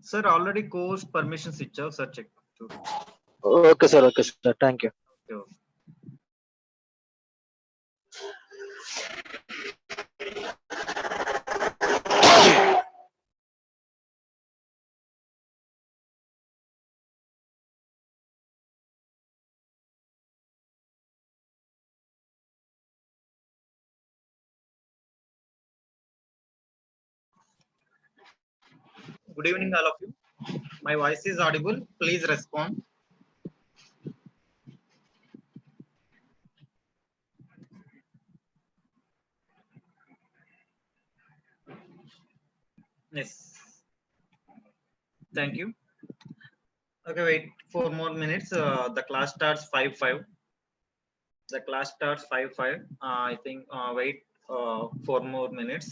Sir, already course permissions ఇచ్చావు sir, check. Okay, sir. Okay, sir. Thank you. Okay. Good evening, all of you. My voice is audible. Please respond. Yes. Thank you. Okay, wait 4 more minutes. The class starts 5:05. The class starts 5:05. I think wait 4 more minutes.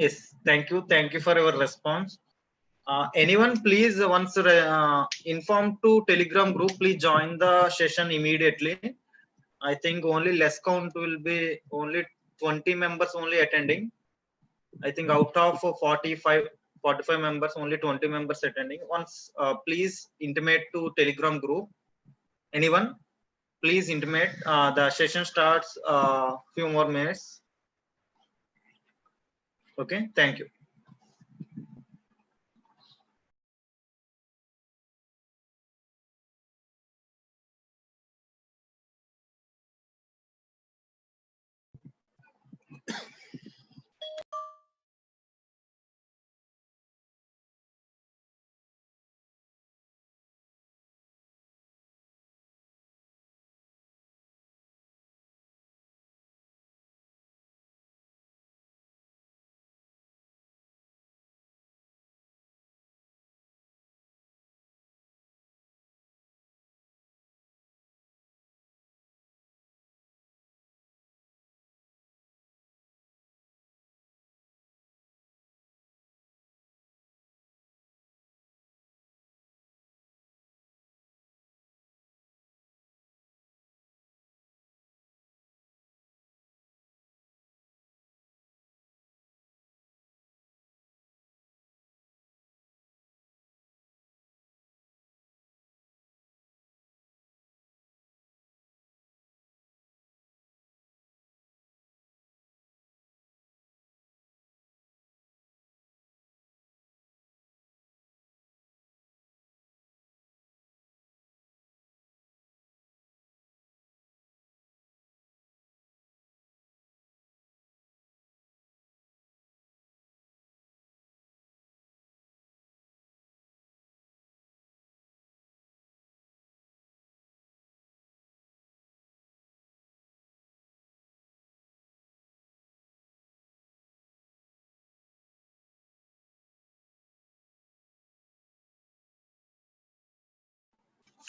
Yes, thank you. Thank you for your response. Anyone, please, once inform to Telegram group, please join the session immediately. I think only less count will be only 20 members only attending. I think out of 45 members, only 20 members attending. Once, please intimate to Telegram group. Anyone, please intimate. The session starts few more minutes. Okay, thank you.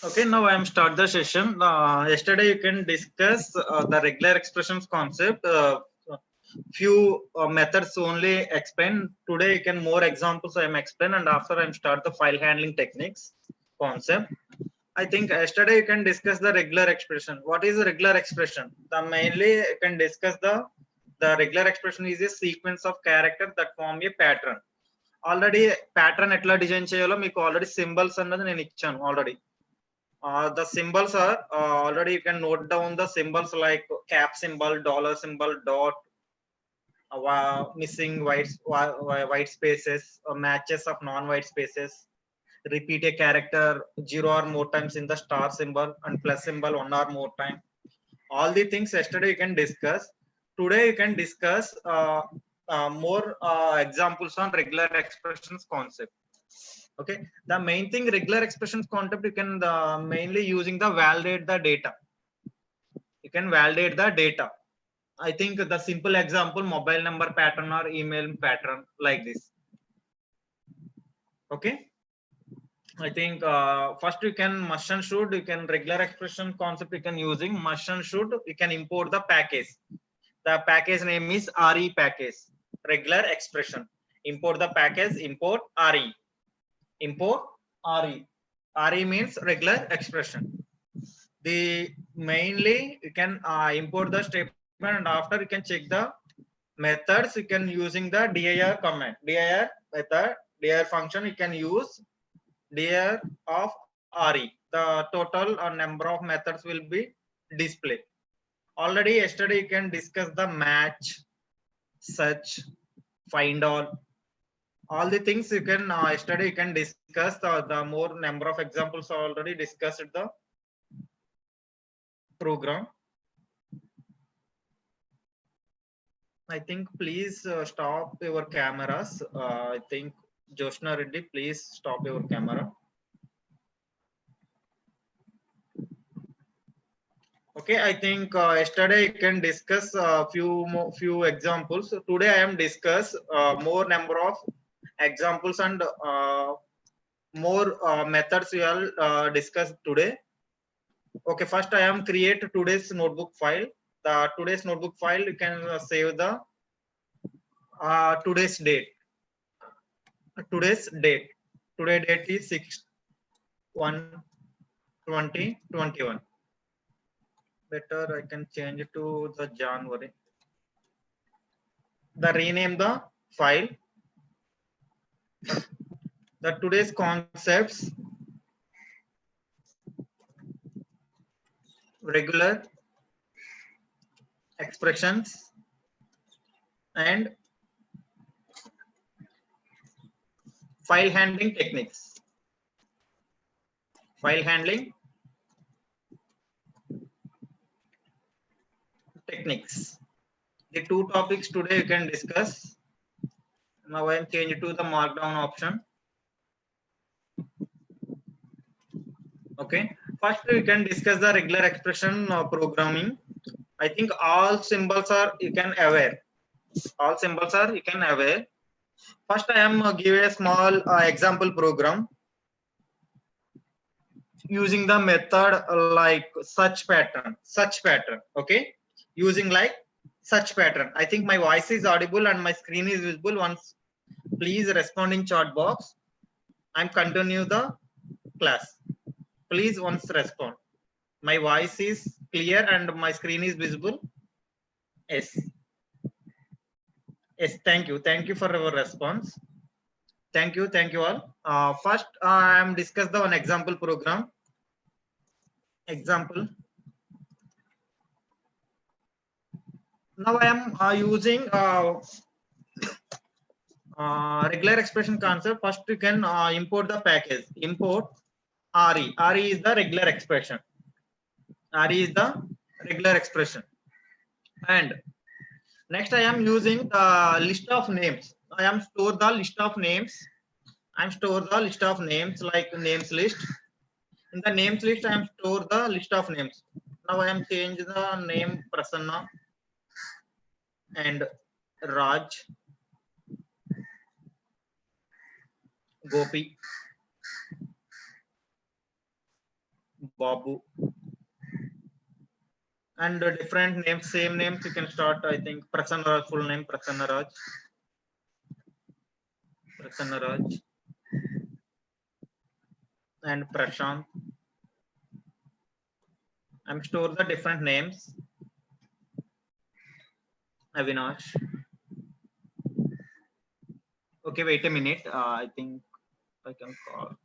Okay, now I am start the session. Yesterday you can discuss the regular expressions concept. Few methods only explain. Today you can more examples I am explain, and after I am start the file handling techniques concept. I think yesterday you can discuss the regular expression. What is a regular expression? The mainly you can discuss the regular expression is a sequence of characters that form a pattern. Already pattern ఎట్లా design చేయాలో మీకు already symbols అన్నది నేను ఇచ్చాను already. The symbols are already you can note down the symbols like cap symbol, dollar symbol, dot, missing white spaces, matches of non-white spaces, repeat a character 0 or more times in the star symbol and plus symbol 1 or more time. All the things yesterday you can discuss. Today you can discuss more examples on regular expressions concept. Okay, the main thing regular expressions concept you can mainly using the validate the data. You can validate the data. I think the simple example mobile number pattern or email pattern like this. Okay, I think first you can must and should, you can regular expression concept you can using must and should, you can import the package. The package name is RE package, regular expression. Import the package, import RE. Import RE. RE means regular expression. The mainly you can import the statement and after you can check the methods. You can using the dir command, dir method, dir function. You can use dir of RE. The total number of methods will be displayed. Already yesterday you can discuss the match, search, find all the things you can yesterday you can discuss the more number of examples already discussed the program. I think please stop your cameras. I think Joshna Reddy, please stop your camera. Okay, I think yesterday you can discuss few examples. Today I am discuss more number of examples and more methods we will discuss today. Okay, first I am create today's notebook file. The today's notebook file you can save the today's date. Today's date. Today date is 6/1/2021. Better I can change it to the January. The rename the file. The today's concepts, regular expressions and file handling techniques. File handling techniques. The two topics today you can discuss. Now I am changed to the markdown option. Okay, first we can discuss the regular expression programming. I think all symbols are you can aware. All symbols are you can aware. First I am give a small example program using the method like search pattern. Okay, using like search pattern. I think my voice is audible and my screen is visible. Once please respond in chat box. I'm continue the class. Please once respond. My voice is clear and my screen is visible. Yes. Yes, thank you for your response. Thank you all. First I am discuss the one example program. Example. Now I am using regular expression concept. First you can import the package. Import RE. RE is the regular expression. RE is the regular expression. And next I am using the list of names. I am store the list of names. I am store the list of names like names list. In the names list I am store the list of names. Now I am change the name Prasanna and Raj, Gopi, Babu, and different names, same names you can start. I think Prasanna Raj, full name Prasanna Raj, and Prashant. I'm store the different names. Avinash. Okay, wait a minute. I think I can call.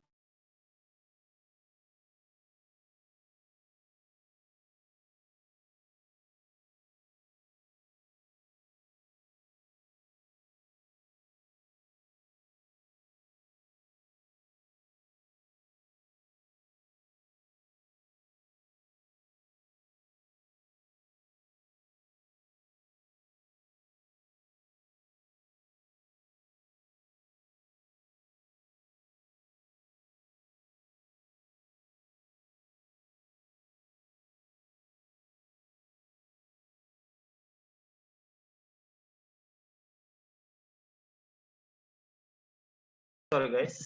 Sorry, guys.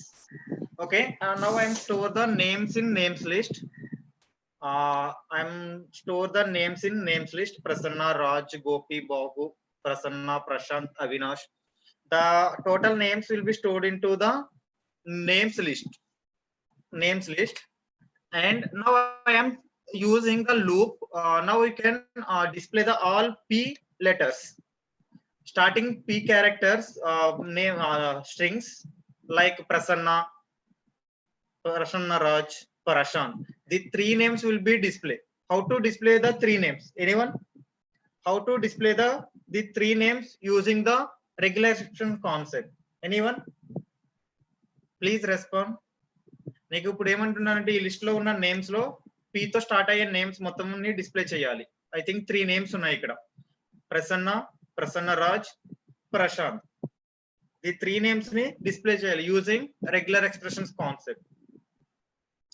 Okay, now I'm store the names in names list. I'm store the names in names list. Prasanna, Raj, Gopi, Babu, Prasanna, Prashant, Avinash. The total names will be stored into the names list. Names list. And now I am using the loop. Now we can display the all P letters. Starting P characters, name strings like Prasanna, Prasanna Raj, Prashant. The three names will be displayed. How to display the three names? Anyone? How to display the three names using the regularization concept? Anyone? Please respond. నీకు ఇప్పుడు ఏమంటున్నానంటే ఈ list లో ఉన్న names లో P తో start అయ్యే names మొత్తం డిస్ప్లే చేయాలి. ఐ థింక్ త్రీ నేమ్స్ ఉన్నాయి ఇక్కడ. Prasanna, Prasanna Raj, Prashanth. The three names ని డిస్ప్లే చేయాలి using regular expressions concept.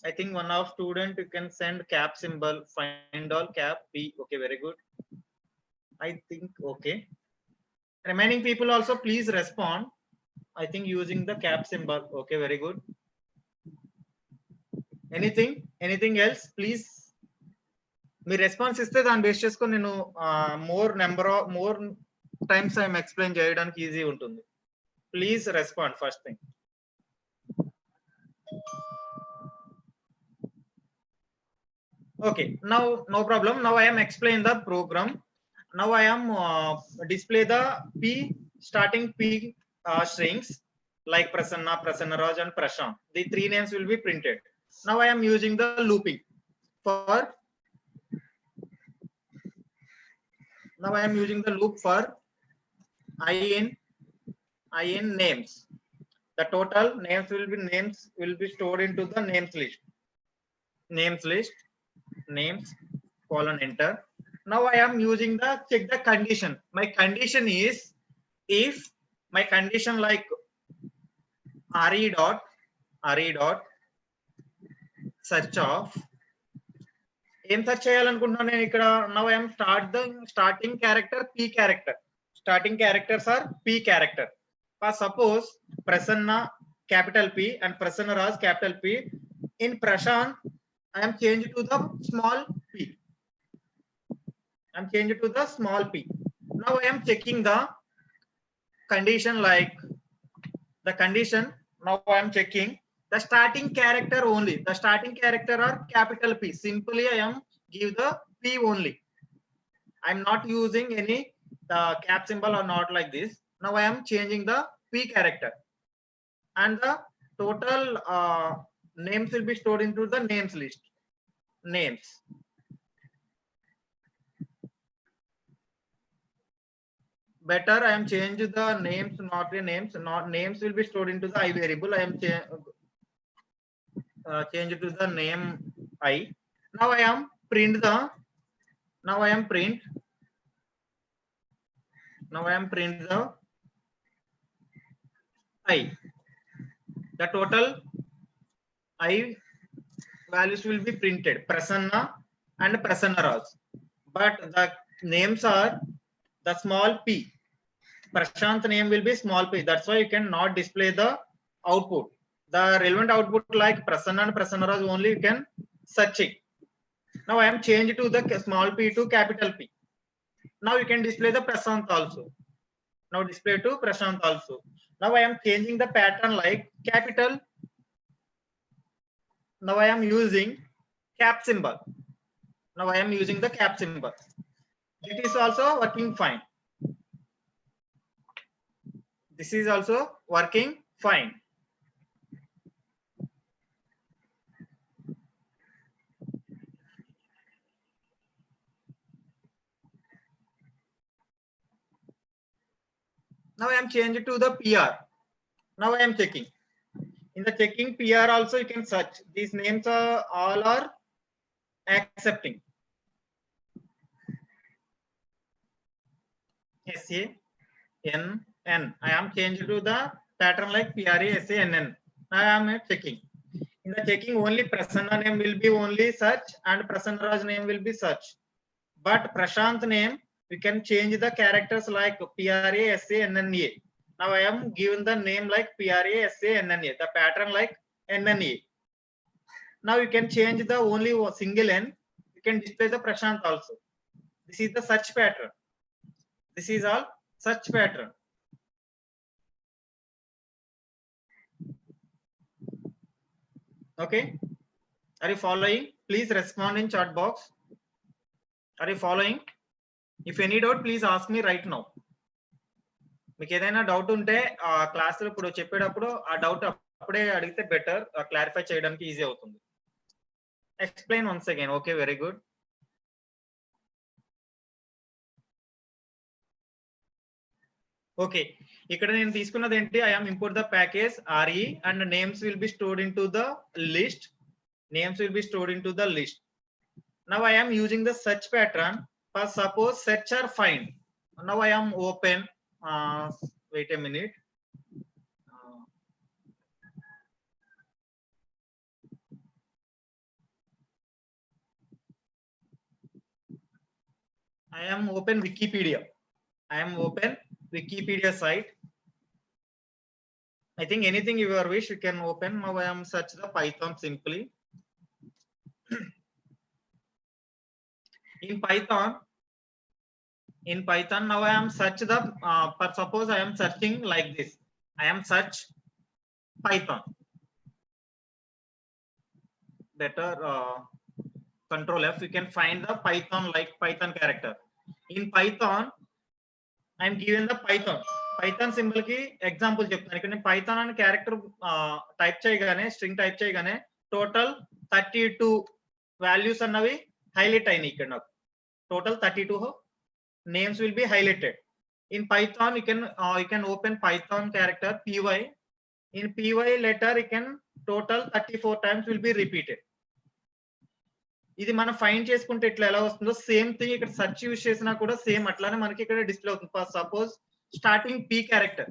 I think one of student you can send cap symbol, find all cap P. Okay, very good. I think okay. Remaining people also please respond. I think using the cap symbol. Okay, very good. Anything else? Please. Me response ఇస్తే దాన్ని base చేసుకొని నేను more times I'm explain చేయడానికి easy ఉంటుంది. Please respond first thing. Okay, now no problem. Now I am explain the program. Now I am display the P starting P strings like Prasanna, Prasanna Raj and Prashant. The three names will be printed. Now I am using the looping for. Now I am using the loop for in names. The total names will be stored into the names list. Names list. Names colon enter. Now I am using the check the condition. My condition is if my condition like re dot search of ఏం search చేయాలనుకుంటున్నాను నేను ఇక్కడ. Now I'm starting character P character. Starting characters are P character. Suppose Prasanna capital P and Prasanna Raj capital P. In Prashant I am changed to the small p. I am changed to the small p. Now I am checking the condition like the condition. Now I am checking the starting character only. The starting character are capital P. Simply I am give the P only. I am not using any cap symbol or not like this. Now I am changing the P character. And the total names will be stored into the names list. Names. Better I am change the names, not the names. Not names will be stored into the I variable. I am change to the name I. Now I am print the. Now I am print the I. The total I values will be printed. Prasanna and Prasanna Raj. But the names are the small p. Prashant name will be small p. That's why you cannot display the output. The relevant output like Prasanna and Prasanna Raj only you can search it. Now I am changed to the small p to capital P. Now you can display the Prashant also. Now display to Prashant also. Now I am changing the pattern like capital. Now I am using cap symbol. Now I am using the cap symbol. It is also working fine. This is also working fine. Now I am changing to the PR. Now I am checking. In the checking PR also you can search. These names are all are accepting. SANN. I am changed to the pattern like PRASANN. Now I am checking. In the checking only Prasanna name will be only search and Prasanna Raj name will be search. But Prashant name we can change the characters like PRASANNA. Now I am given the name like PRASANNA, the pattern like NNA. Now you can change the only single N. You can display the Prashant also. This is the search pattern. This is all search pattern. Okay. Are you following? Please respond in chat box. Are you following? If any doubt, please ask me right now. మీకు ఏదైనా doubt ఉంటే ఆ class లో ఇప్పుడు చెప్పేటప్పుడు ఆ doubt అప్పుడే అడిగితే బెటర్, క్లారిఫై చేయడానికి ఈజీ అవుతుంది. Explain once again. Okay, very good. Okay, ఇక్కడ నేను తీసుకున్నది ఏంటి? I am import the package RE and names will be stored in to the list. Names will be stored into the list. Now I am using the search pattern for suppose search or find. Now I am open. Wait a minute. I am open Wikipedia. I am open Wikipedia site. I think anything you wish you can open. Now I am search the Python simply. In Python now I am search the for suppose I am searching like this. I am search Python. Better control F. You can find the Python like Python character. In Python I am given the Python symbol ki example చెప్తాను. ఇక్కడ నేను Python అనే character type చేయగానే string type చేయగానే total 32 values అన్నవి highlight అయినాయి. ఇక్కడ నాకు total 32 names will be highlighted. In Python you can open Python character py. In py letter you can total 34 times will be repeated. ఇది మనం find చేసుకుంటే ఇట్లా ఎలా వస్తుందో సేమ్ థింగ్ ఇక్కడ సెర్చ్ యూస్ చేసినా కూడా సేమ్ అట్లానే మనకి ఇక్కడ డిస్ప్లే అవుతుంది. For suppose starting P character.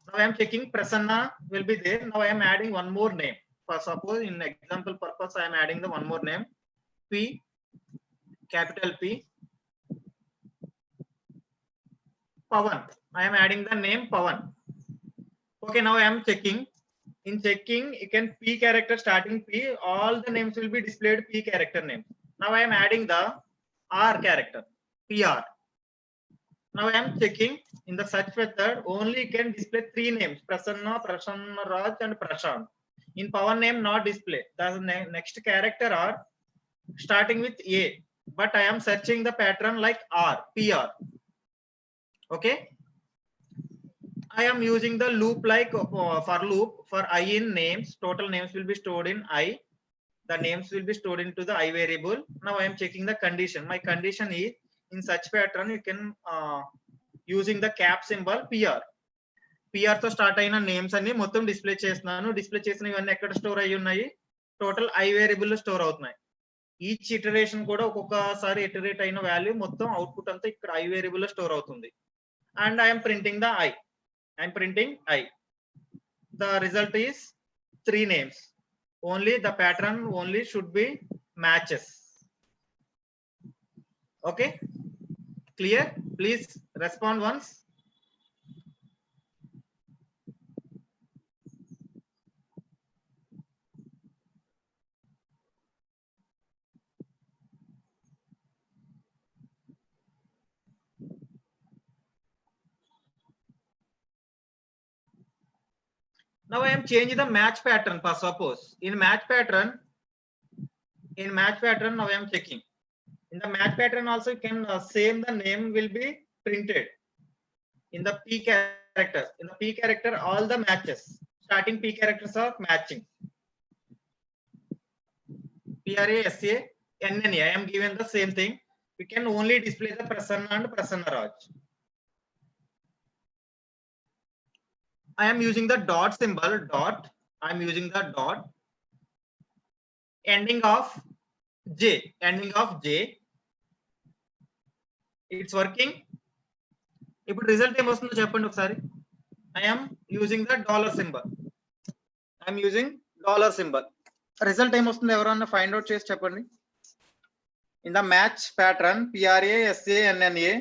Now I am checking Prasanna will be there. Now I am adding one more name. For suppose in example purpose I am adding the one more name P, capital P, Pawan. I am adding the name Pawan. Okay, now I am checking. In checking, you can P character starting P, all the names will be displayed P character name. Now I am adding the R character, PR. Now I am checking in the search method, only you can display 3 names, Prasanna, Prasanna Raj and Prashant. In Pawan name not display. The next character are starting with A, but I am searching the pattern like R, PR. Okay, I am using the loop like for loop for I in names. Total names will be stored in I. The names will be stored into the I variable. Now I am checking the condition. My condition is in such pattern you can using the cap symbol PR. PR తో start అయిన names అన్ని మొత్తం display చేస్తున్నాను. Display చేసిన ఇవన్నీ ఎక్కడ store అయ్యి ఉన్నాయి? టోటల్ I వేరియబుల్ లో స్టోర్ అవుతున్నాయి. ఈచ్ ఇటరేషన్ కూడా ఒక్కొక్కసారి ఇటరేట్ అయిన వాల్యూ మొత్తం అవుట్పుట్ అంతా ఇక్కడ I వేరియబుల్ లో స్టోర్ అవుతుంది. And I am printing the I. I am printing I. The result is 3 names. Only the pattern only should be matches. Okay, clear? Please respond once. Now I am changing the match pattern. For suppose in match pattern now I am checking. In the match pattern also you can same the name will be printed in the P character. In the P character, all the matches, starting P characters are matching. PRA, SA, NNA. I am given the same thing. We can only display the Prasanna and Prasanna Raj. I am using the dot symbol, dot. I am using the dot. Ending of J. Ending of J. It's working. ఇప్పుడు result ఏమొస్తుందో చెప్పండి ఒకసారి. I am using the dollar symbol. I am using dollar symbol. Result ఏమొస్తుందో ఎవరన్నా find out చేసి చెప్పండి. In the match pattern PRA, SA, NNA.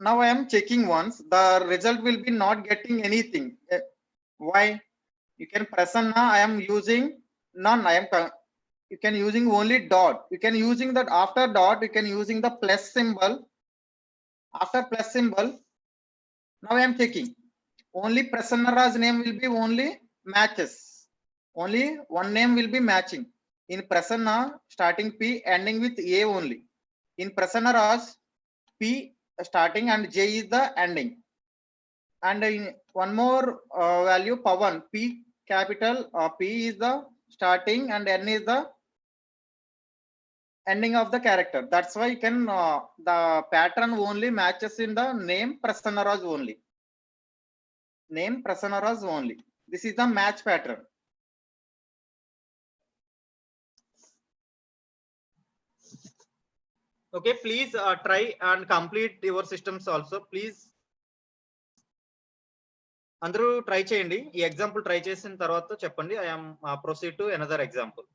Now I am checking once. The result will be not getting anything. Why? You can Prasanna. I am using none. You can using only dot. You can using that after dot. You can using the plus symbol. After plus symbol. Now I am checking. Only Prasanna Raj name will be only matches. Only one name will be matching. In Prasanna, starting P, ending with A only. In Prasanna Raj, P starting and J is the ending. And in one more value, Pawan, P capital, P is the starting and N is the ending of the character. That's why you can the pattern only matches in the name Prasanna Raj only. Name Prasanna Raj only. This is the match pattern. Okay, please try and complete your systems also. Please అందరూ try చేయండి. ఈ example try చేసిన తర్వాత చెప్పండి. I am proceed to another example.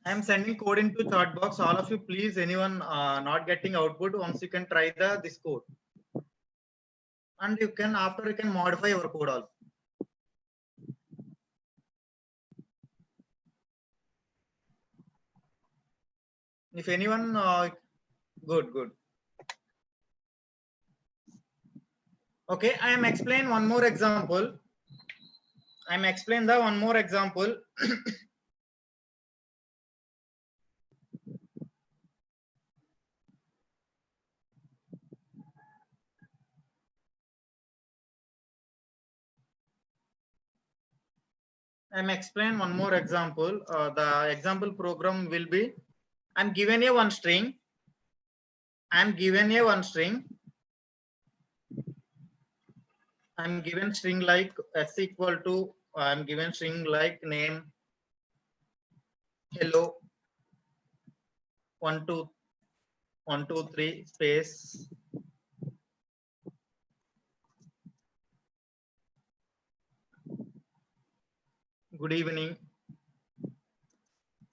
I am sending code into chat box. All of you, please, anyone not getting output, once you can try this code. And you can, after you can modify your code also. If anyone, good. Okay, I am explain one more example. I am explain the one more example. I'm explain one more example. The example program will be, I'm given a one string. I'm given a one string. I'm given string like s equal to I am given string like name, hello, 1 2 1 2 3 space good evening.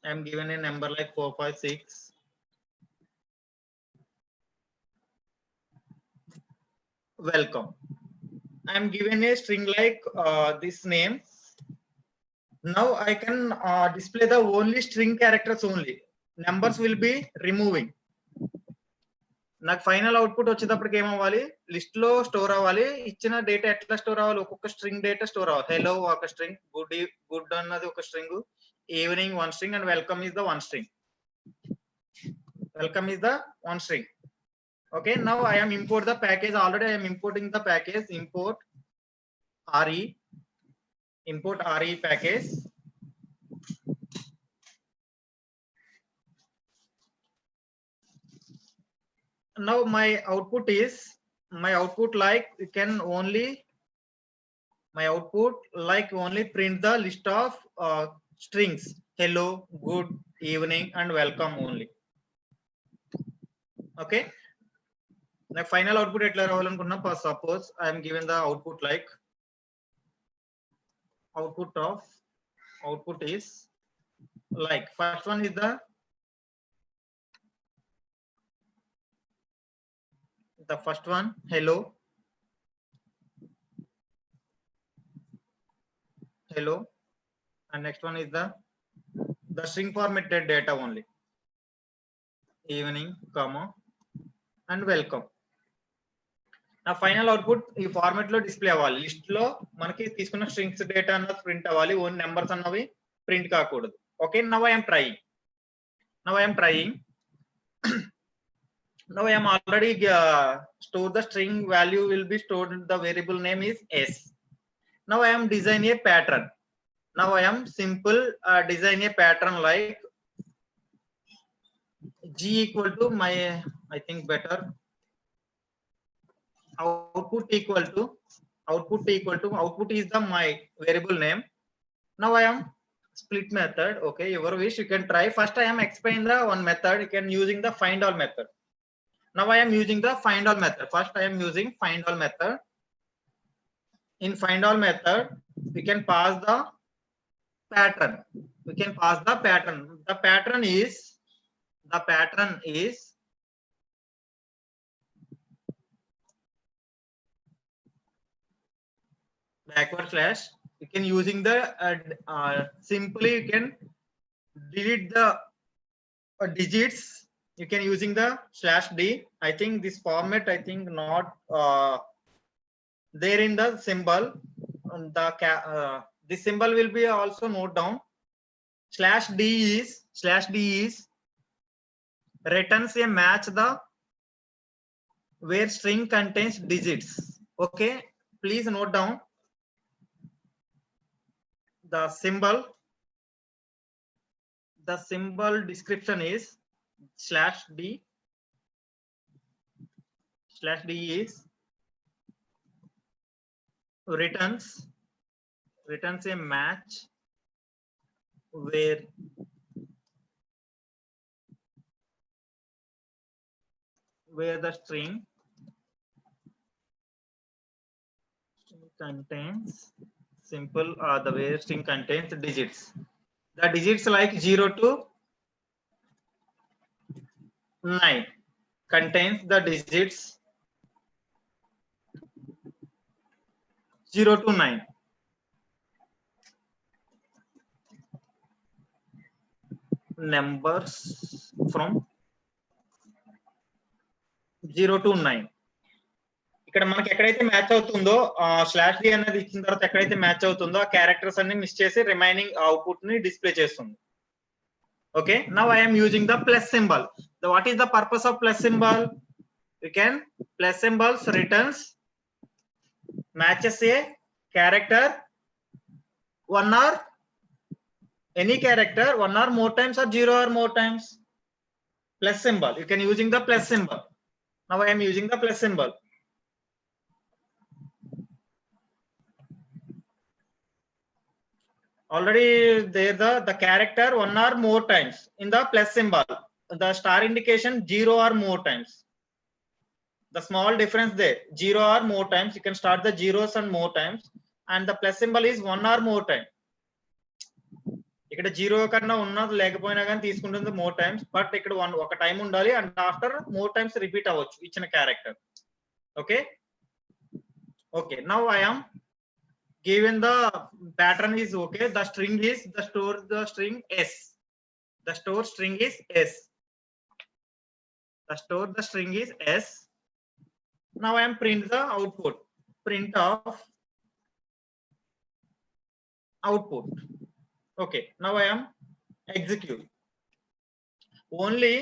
I am given a number like 4 5 6. Welcome. I am given a string like this name. Now I can display the only string characters only. Numbers will be removing. నాకు final output వచ్చేటప్పటికి ఏమవ్వాలి, list లో store అవ్వాలి. ఇచ్చిన data ఎట్లా store అవ్వాలి, ఒక్కొక్క string data store అవ్వాలి. హెలో ఒక స్ట్రింగ్, గుడ్ అన్నది ఒక string, evening one string, and welcome is the one string. Welcome is the one string. Okay, now I am import the package. Already I am importing the package. Import re package. Now my output like you can only print the list of strings hello, good, evening, and welcome only. Okay, the final output etla ravalanuntunna, suppose I am given the output like output is like first one is the first one hello, and next one is the string formatted data only, evening, comma, and welcome. నా final output ఈ format లో display అవ్వాలి. List లో మనకి తీసుకున్న strings data అన్నది print అవ్వాలి, own numbers అన్నవి ప్రింట్ కాకూడదు. Okay, now I'm trying. Now I am already stored the string value will be stored, the variable name is s. Now I am design a pattern. Now I am simple design a pattern like g equal to my, I think better, output is the my variable name. Now I am split method. Okay, your wish, you can try. First I am explain the one method. You can using the find all method. Now I am using the find all method. First I am using find all method. In find all method we can pass the pattern. The pattern is backward slash. You can using the simply you can delete the digits. You can using the /d. I think this format, I think not there in the symbol. This symbol will be also note down. /d is returns a match the where string contains digits. Okay, please note down the symbol description is /d is returns a match where the string contains simple the where string contains digits. The digits like 0 to 9 contains the digits 0 to 9. Numbers from 0 to 9. ఇక్కడ మనకి ఎక్కడైతే match అవుతుందో /d అనేది ఇచ్చిన తర్వాత ఎక్కడైతే match అవుతుందో ఆ క్యారెక్టర్స్ అన్ని మిస్ చేసి రిమైనింగ్ అవుట్పుట్ ని డిస్ప్లే చేస్తుంది. Okay, now I am using the plus symbol. What is the purpose of plus symbol? You can plus symbols returns matches a character one or any character one or more times or 0 or more times. Plus symbol, you can using the plus symbol. Now I am using the plus symbol. already there the character one or more times in the plus symbol, the star indication 0 or more times. The small difference there, 0 or more times. You can start the zeros and more times, and the plus symbol is 1 or more time. ఇక్కడ 0 కన్నా ఉన్నది లేకపోయినా కానీ తీసుకుంటుంది more times, but ఇక్కడ ఒక time ఉండాలి and after more times repeat అవ్వచ్చు ఇచ్చిన character. Okay okay, now I am given the pattern is okay. The string is the string s. The store string is s. The string is s. Now I am print the output. Print of output. Okay, now I am execute. Only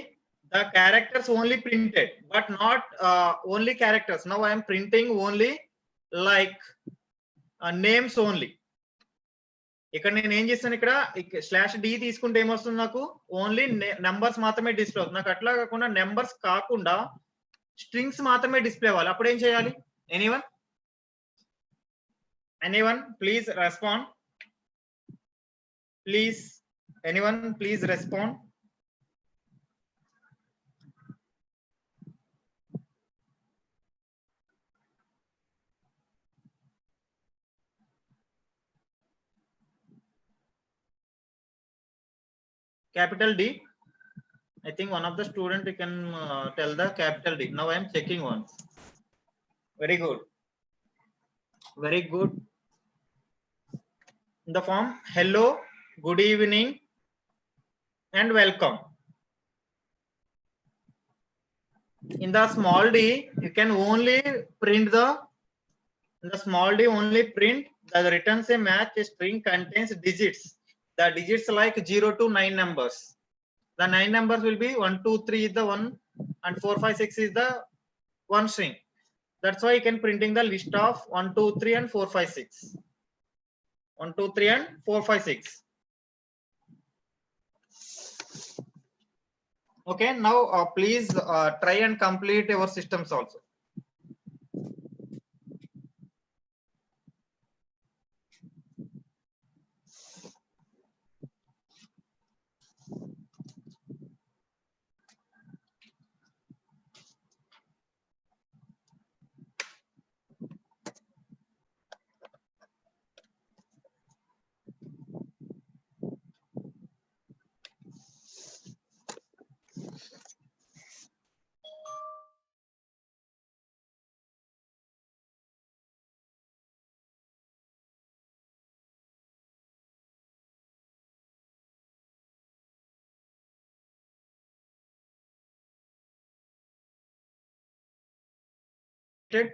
the characters only printed, but not only characters. Now I am printing only like names only. ఇక్కడ నేను ఏం చేస్తాను, ఇక్కడ /d తీసుకుంటే ఏమొస్తుంది నాకు, only numbers మాత్రమే display అవుతుంది. నాకు అట్లా కాకుండా నెంబర్స్ కాకుండా స్ట్రింగ్స్ మాత్రమే డిస్ప్లే అవ్వాలి. అప్పుడు ఏం చేయాలి? Anyone please respond. Please respond. Capital D. I think one of the student can tell the capital D. Now I am checking once. Very good. Very good. In the form hello, good evening, and welcome. In the small d, you can only print in the small d only print the returns a match a string contains digits. The digits like 0 to 9 numbers. The 9 numbers will be 1, 2, 3 is the 1 and 4, 5, 6 is the one string. That's why you can printing the list of 1, 2, 3 and 4, 5, 6. 1, 2, 3 and 4, 5, 6. Okay, now please try and complete your systems also.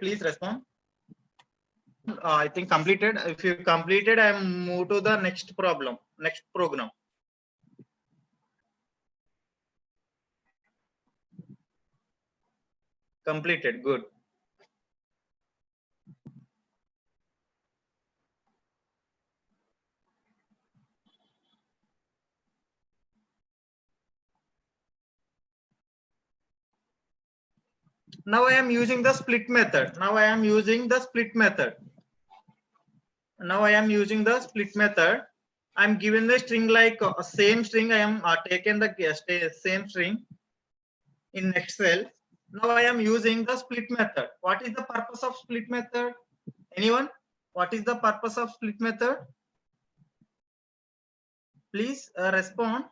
Please respond. I think completed. If you completed, I am move to the next problem, next program. Completed. Good. Now I am using the split method. Now I am using the split method. I am given the string like same string. I am taken the same string in Excel. Now I am using the split method. What is the purpose of split method? Anyone? What is the purpose of split method? Please respond.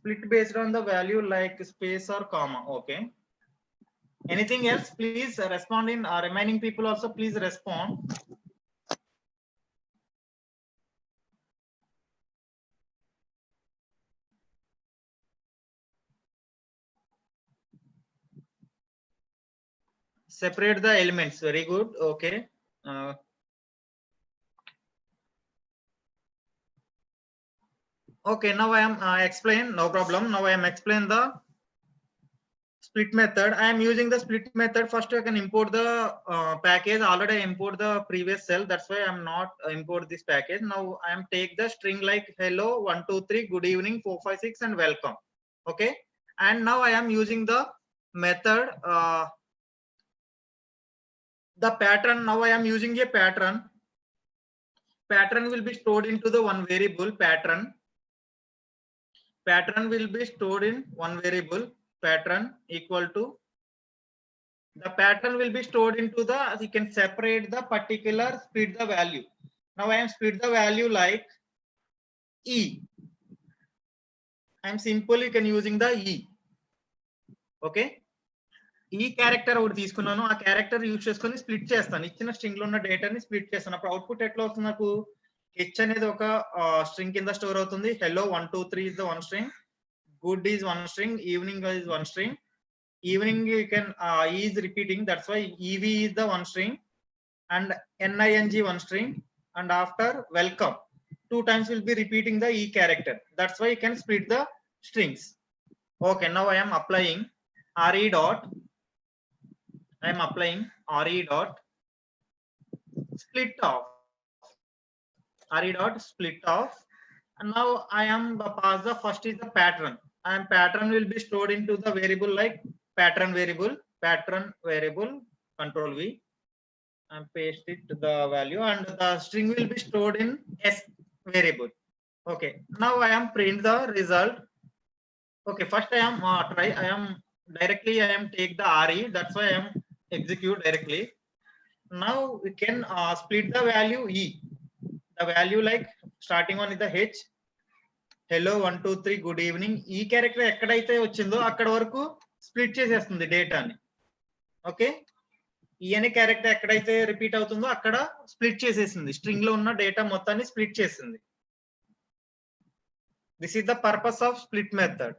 Split based on the value like space or comma. Okay. Anything else? Please respond in remaining people also. Please respond. Separate the elements. Very good. Okay. Okay. Now I am explain. No problem. Now I am explain the split method. I am using the split method. First, I can import the package. Already I import the previous cell. That's why I'm not import this package. Now I am take the string like hello 1 2 3 good evening 4 5 6 and welcome. Okay. And now I am using the method. The pattern. Now I am using a pattern. Pattern will be stored into the one variable pattern. Pattern will be stored in one variable pattern equal to. The pattern will be stored into the, you can separate the particular split the value. Now I am split the value like E. I am simply can using the E. Okay. ఈ character ఒకటి తీసుకున్నాను ఆ character use చేసుకొని split చేస్తాను ఇచ్చిన string లో ఉన్న డేటాని స్ప్లిట్ చేస్తాను అప్పుడు అవుట్పుట్ ఎట్లా వస్తుంది నాకు హెచ్ అనేది ఒక స్ట్రింగ్ కింద స్టోర్ అవుతుంది hello 1 2 3 is the one string good is one string evening is one string evening you can E is repeating, that's why EV is the one string and NING one string, and after welcome 2 times will be repeating the E character. That's why you can split the strings. Okay, now I am applying RE dot. I am applying RE dot split off. RE dot split off, and now I am pass the first is the pattern, and pattern will be stored into the variable like pattern variable control V and paste it to the value, and the string will be stored in S variable. Okay, now I am print the result. Okay, first I am I am take the RE, that's why I am execute directly. Now we can split the value E. The value like starting one is the H, hello 1 2 3 good evening. ఈ character ఎక్కడైతే వచ్చిందో అక్కడ వరకు split చేసేస్తుంది డేటాని. Okay, ఈ అనే character ఎక్కడైతే రిపీట్ అవుతుందో అక్కడ స్ప్లిట్ చేసేసింది, స్ట్రింగ్ లో ఉన్న డేటా మొత్తాన్ని స్ప్లిట్ చేసింది. This is the purpose of split method.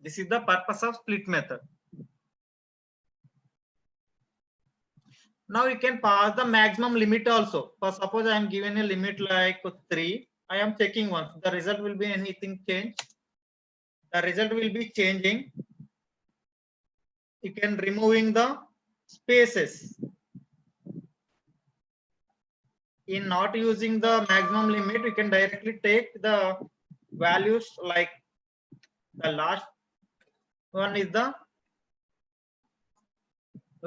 This is the purpose of split method. Now you can pass the maximum limit also. For suppose I am given a limit like 3, I am checking once the result will be anything change. The result will be changing. You can removing the spaces. In not using the maximum limit, you can directly take the values like the last one is the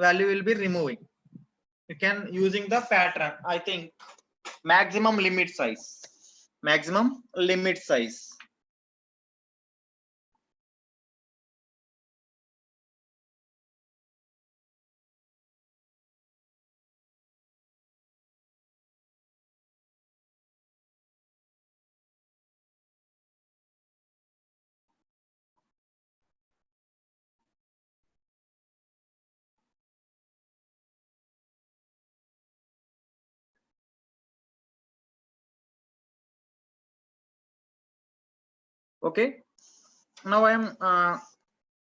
value will be removing. You can using the pattern, I think maximum limit size. Maximum limit size. Okay, now I am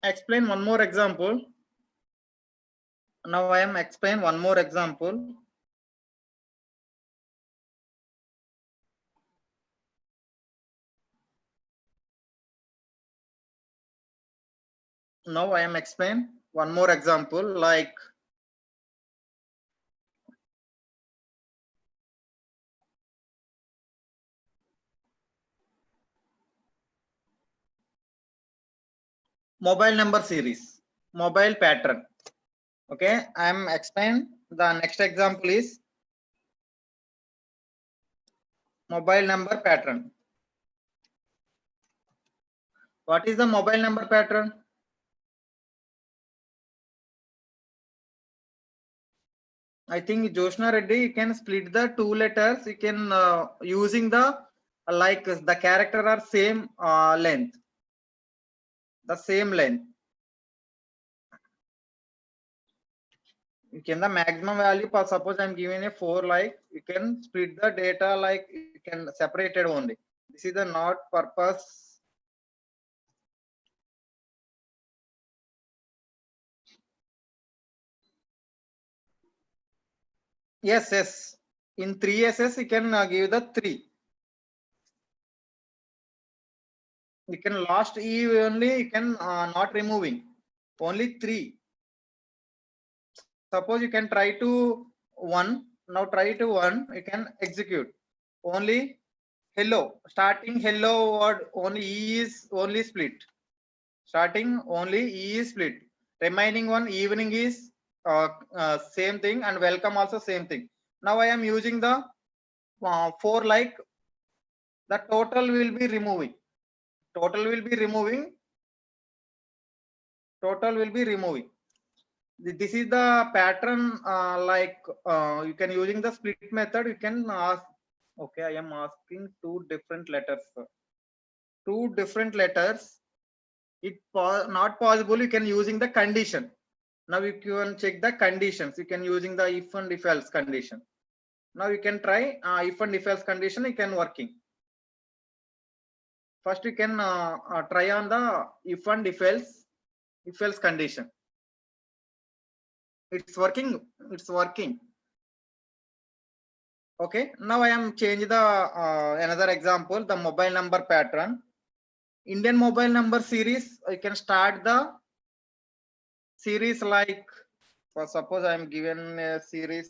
explain one more example. Now I am explain one more example. Now I am explain one more example like mobile number series, mobile pattern. Okay, I am explain the next example is mobile number pattern. What is the mobile number pattern? I think Joshna Reddy, you can split the 2 letters. You can using the like the character are same length, the same length. You can the maximum value for suppose I'm giving a 4, like you can split the data like you can separate it only. This is the not purpose. Yes, in 3SS you can give the 3. You can last E only, you can not removing. only 3. Suppose you can try to 1. Now try to 1. You can execute. Only hello. Starting hello word only E is only split. Starting only E is split. Remaining one evening is same thing, and welcome also same thing. Now I am using the 4 like the total will be removing. Total will be removing. Total will be removing. This is the pattern. You can using the split method. You can ask. Okay, I am asking 2 different letters. 2 different letters. It not possible. You can using the condition. Now you can check the conditions. You can using the if and if else condition. Now you can try if and if else condition. You can working. First you can try on the if and if else condition. It's working. It's working. Okay. Now I am change the another example. The mobile number pattern. Indian mobile number series. You can start the series like. For suppose I am given a series.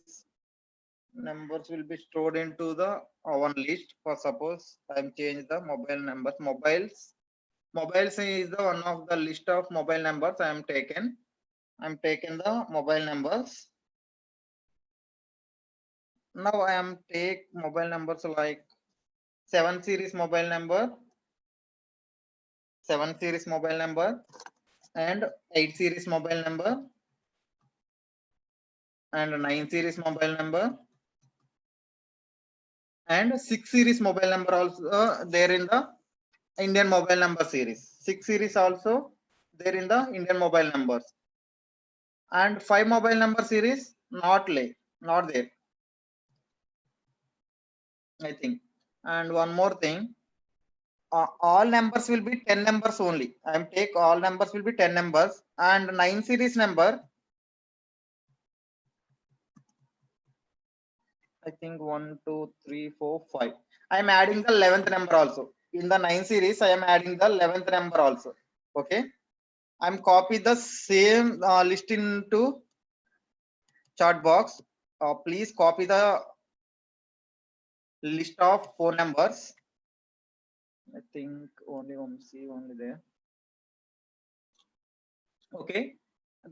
Numbers will be stored into the one list. For suppose I am change the mobile numbers. Mobiles is the one of the list of mobile numbers I am taken. I'm taken the mobile numbers. Now I am take mobile numbers like 7 series mobile number, 7 series mobile number, and 8 series mobile number, and 9 series mobile number, and 6 series mobile number also there in the Indian mobile number series. 6 series also there in the Indian mobile numbers, and 5 mobile number series not there, I think. And one more thing, all numbers will be 10 numbers only. I am take all numbers will be 10 numbers, and 9 series number. I think 1, 2, 3, 4, 5. I am adding the 11th number also. In the 9 series, I am adding the 11th number also. Okay. I am copy the same list into chat box. Please copy the list of 4 numbers. I think only there. Okay.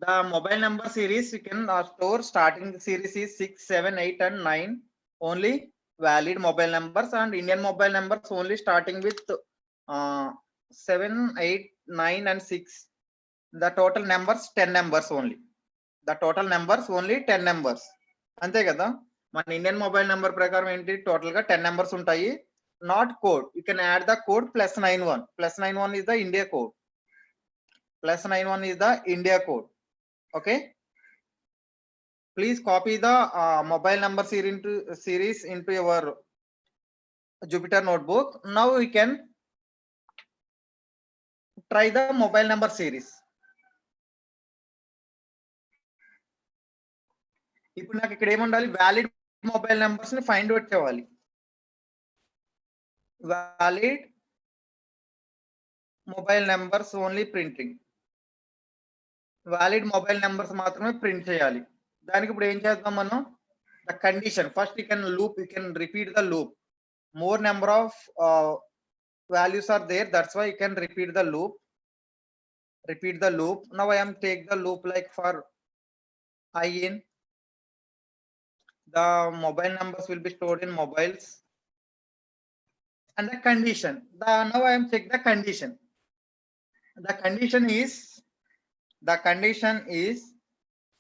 The mobile number series you can store. Starting the series is 6, 7, 8, and 9. Only valid mobile numbers, and Indian mobile numbers only starting with 7, 8, 9, and 6. The total numbers 10 numbers only. The total numbers only 10 numbers. అంతే కదా, మన Indian mobile number ప్రకారం ఏంటి, total గా 10 numbers ఉంటాయి. Not code. You can add the code +91. +91 is the India code. +91 is the India code. Okay. Please copy the mobile number series into your Jupyter notebook. Now we can try the mobile number series. ఇప్పుడు నాకు ఇక్కడ ఏముండాలి, valid mobile numbers ని find out చేయాలి. Valid mobile numbers only printing. Valid mobile numbers మాత్రమే print చేయాలి. దానికి ఇప్పుడు ఏం చేద్దాం మనం, the condition. First you can loop, you can repeat the loop. More number of values are there, that's why you can repeat the loop. Now I am take the loop like for in. The mobile numbers will be stored in mobiles, and the condition. Now I am check the condition. The condition is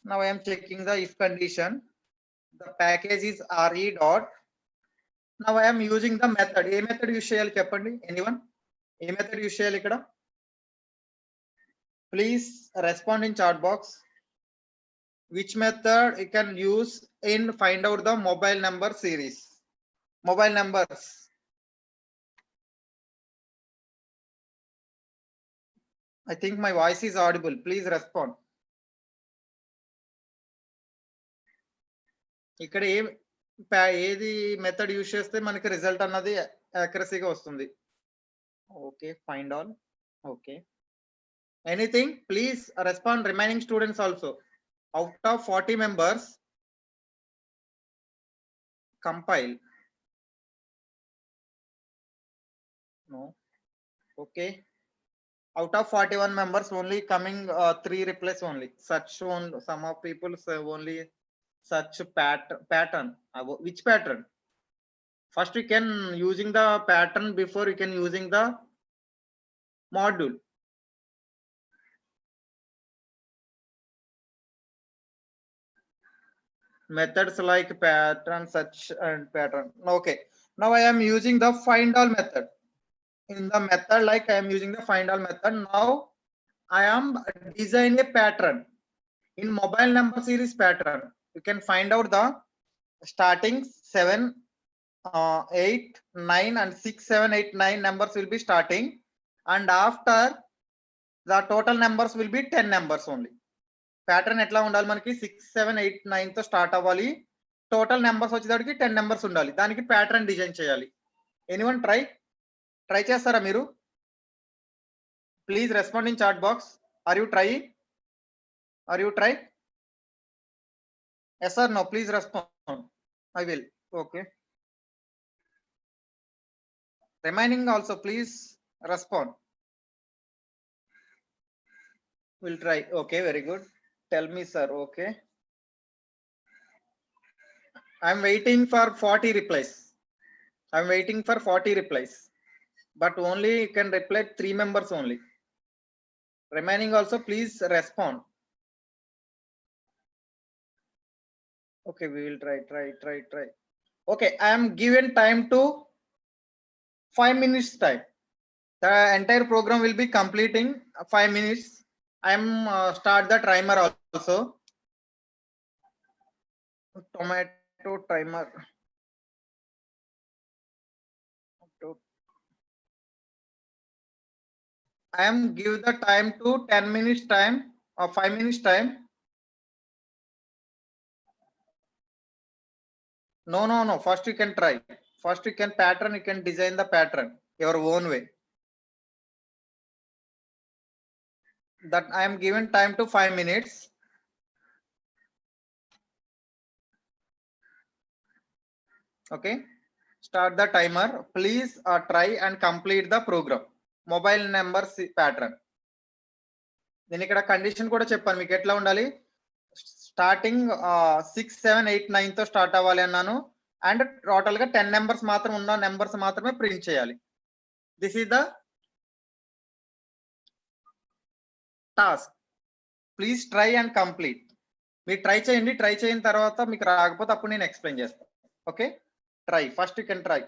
now I am checking the if condition. The package is re dot. Now I am using the method. A method use cheyali cheppandi, anyone? A method use cheyali ikkada? Please respond in chat box. Which method you can use in find out the mobile number series, mobile numbers? I think my voice is audible. Please respond. ఇక్కడ ఏది method use చేస్తే మనకి result అన్నది యాక్యురసీగా వస్తుంది. Okay, find all. Okay, Anything? Please respond. Remaining students also. Out of 40 members, compile. No. Okay. Out of 41 members, only coming 3 replies only. Such one, some of people say only such pattern. Which pattern? First we can using the pattern before we can using the module. Methods like pattern, such and pattern. Okay. Now I am using the find all method. In the method, like I am using the find all method. Now I am design a pattern in mobile number series pattern. You can find out the starting 7, 8, 9 and 6, 7, 8, 9 numbers will be starting, and after the total numbers will be 10 numbers only. Pattern etla undali manaki 6, 7, 8, 9 తో start అవ్వాలి, total numbers వచ్చేటప్పటికి 10 numbers ఉండాలి. దానికి pattern design చేయాలి. Anyone try చేస్తారా మీరు? Please respond in chat box. Are you try? Yes or no? Please respond. I will. Okay. Remaining also please respond. Will try. Okay, very good. Tell me, sir. Okay. I'm waiting for 40 replies. I'm waiting for 40 replies. But only you can reply 3 members only. Remaining also please respond. Okay, we will try. Okay, I am given time to 5 minutes time. The entire program will be completing 5 minutes. I am start the timer also. Tomato timer. I am give the time to 10 minutes time or 5 minutes time. No. First you can try. First you can pattern. You can design the pattern your own way. That I am given time to 5 minutes. Okay. Start the timer. Please try and complete the program. Mobile number pattern. నేను ఇక్కడ condition కూడా చెప్పాను మీకు ఎట్లా ఉండాలి. Starting 6, 7, 8, 9 తో start అవ్వాలి అన్నాను. అండ్ టోటల్ గా 10 నెంబర్స్ మాత్రం ఉన్న నెంబర్స్ మాత్రమే ప్రింట్ చేయాలి. This is the task. Please try and complete. మీరు ట్రై చేయండి. ట్రై చేయిన తర్వాత మీకు రాకపోతే అప్పుడు నేను ఎక్స్ప్లెయిన్ చేస్తాను. Okay. Try. First you can try.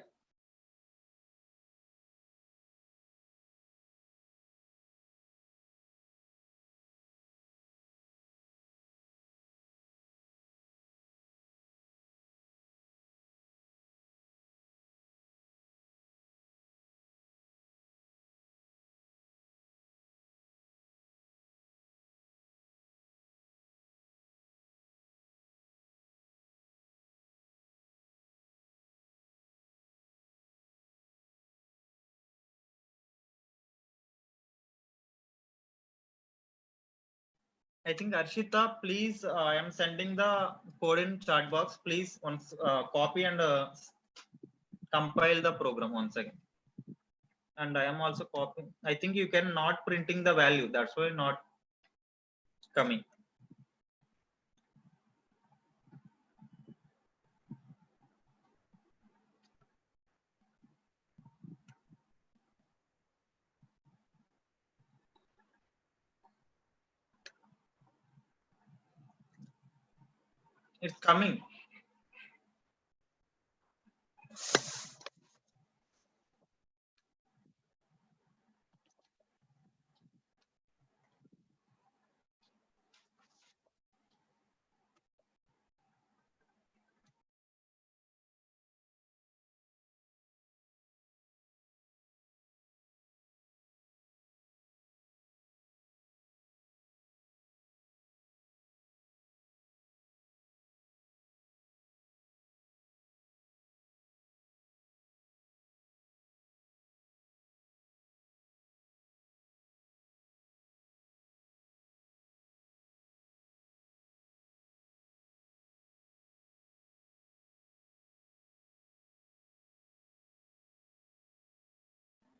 I think Arshita, please, I am sending the code in chat box. Please once copy and compile the program once again. And I am also copying. I think you can not printing the value. That's why not coming. It's coming.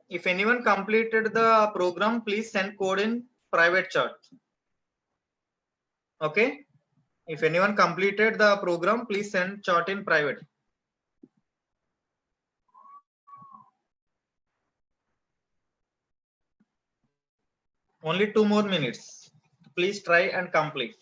If anyone completed the program, please send code in private chat. Okay. If anyone completed the program, please send chat in private. Only 2 more minutes. Please try and complete.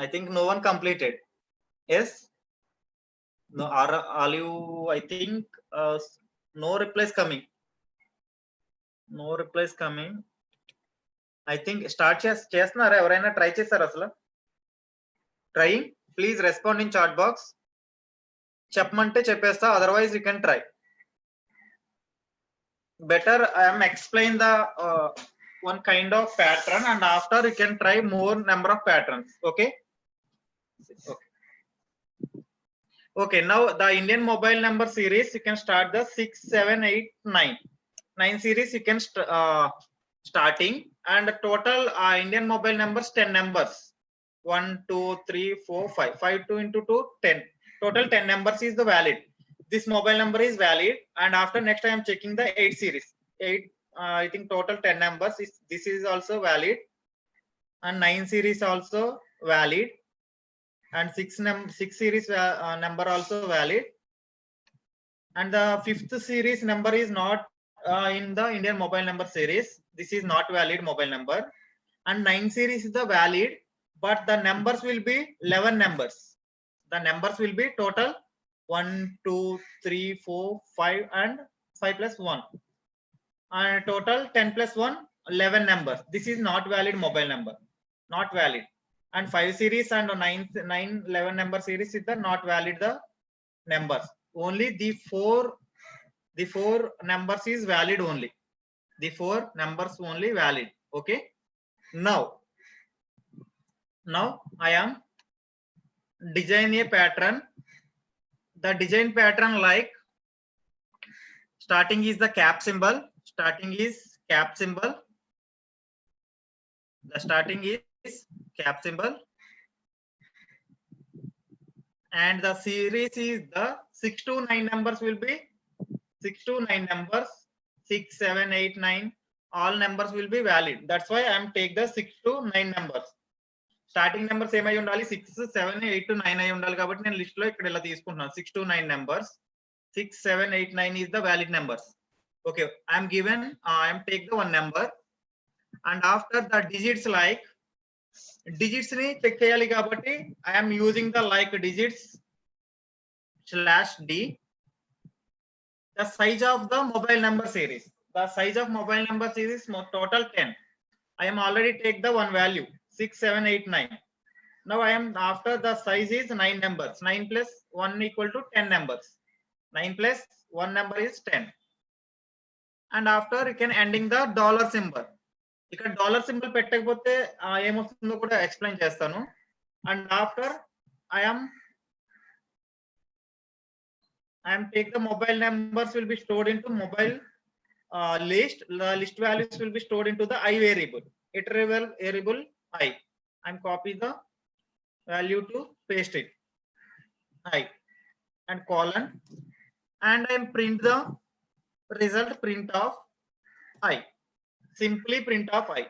I think no one completed. Yes. No, are you? I think no replies coming. No replies coming. I think start చేస్తున్నారా ఎవరైనా try చేశారు అసలు trying please respond in chat box చెప్పమంటే చెప్పేస్తా otherwise you can try better I am explain the one kind of pattern and after you can try more number of patterns. Okay. Okay, now the Indian mobile number series you can start the 6 7 8 9 series you can starting and total Indian mobile numbers 10 numbers 1 2 3 4 5 5 2 into 2 10 total 10 numbers is the valid. This mobile number is valid and after next I am checking the 8 series 8 I think total 10 numbers is this is also valid and 9 series also valid and 6 series number also valid and the 5th series number is not in the Indian mobile number series. This is not valid mobile number and 9 series is the valid but the numbers will be 11 numbers. The numbers will be total 1 2 3 4 5 and 5 plus 1 and total 10 plus 1 11 numbers. This is not valid mobile number, not valid. And 5 series and 9 11 number series is the not valid the numbers. Only the four numbers is valid only. The 4 numbers only valid. Okay. Now I am design a pattern. The design pattern like starting is the cap symbol. Starting is cap symbol. The starting is cap symbol. And the series is the 6 to 9 numbers will be 6 to 9 numbers 6 7 8 9 all numbers will be valid. That's why I am take the 6 to 9 numbers. Starting numbers ఏమై ఉండాలి 6 7 8 9 అయి ఉండాలి కాబట్టి నేను list లో ఇక్కడ ఇలా తీసుకుంటున్నాను 6 to 9 numbers 6 7 8 9 is the valid numbers. Okay, I am given I am take the one number and after the digits like digits ni check cheyali kabatti I am using the like digits /d. The size of the mobile number series, the size of mobile number series total 10. I am already take the one value 6 7 8 9. Now I am after the size is 9 numbers, 9 plus 1 equal to 10 numbers, 9 plus 1 number is 10. And after you can ending the dollar symbol. ఇక్కడ dollar symbol పెట్టకపోతే ఏమొస్తుందో కూడా explain చేస్తాను. And after I am take the mobile numbers will be stored into mobile list. The list values will be stored into the I variable, iterable variable I. I'm copy the value to paste it I and colon, and I am print the result print of I. Simply print of I.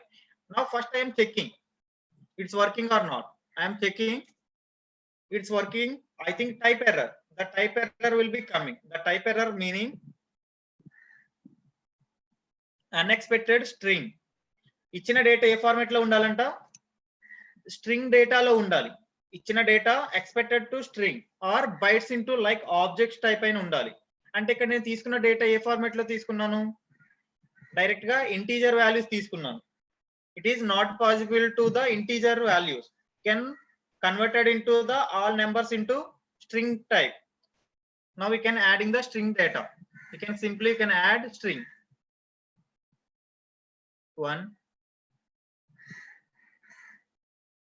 Now first I am checking it's working or not. I am checking it's working. I think type error. The type error will be coming. The type error meaning unexpected string. ఇచ్చిన data ఏ format లో ఉండాలంట, string డేటాలో ఉండాలి. ఇచ్చిన data expected to string or bytes into like objects type అయిన ఉండాలి. అంటే ఇక్కడ నేను తీసుకున్న డేటా ఏ ఫార్మాట్ లో తీసుకున్నాను, డైరెక్ట్ గా ఇంటీజర్ వాల్యూస్ తీసుకున్నాను. It is not possible to the integer values can converted into the all numbers into string type. Now we can adding the string data. We can simply add string 1.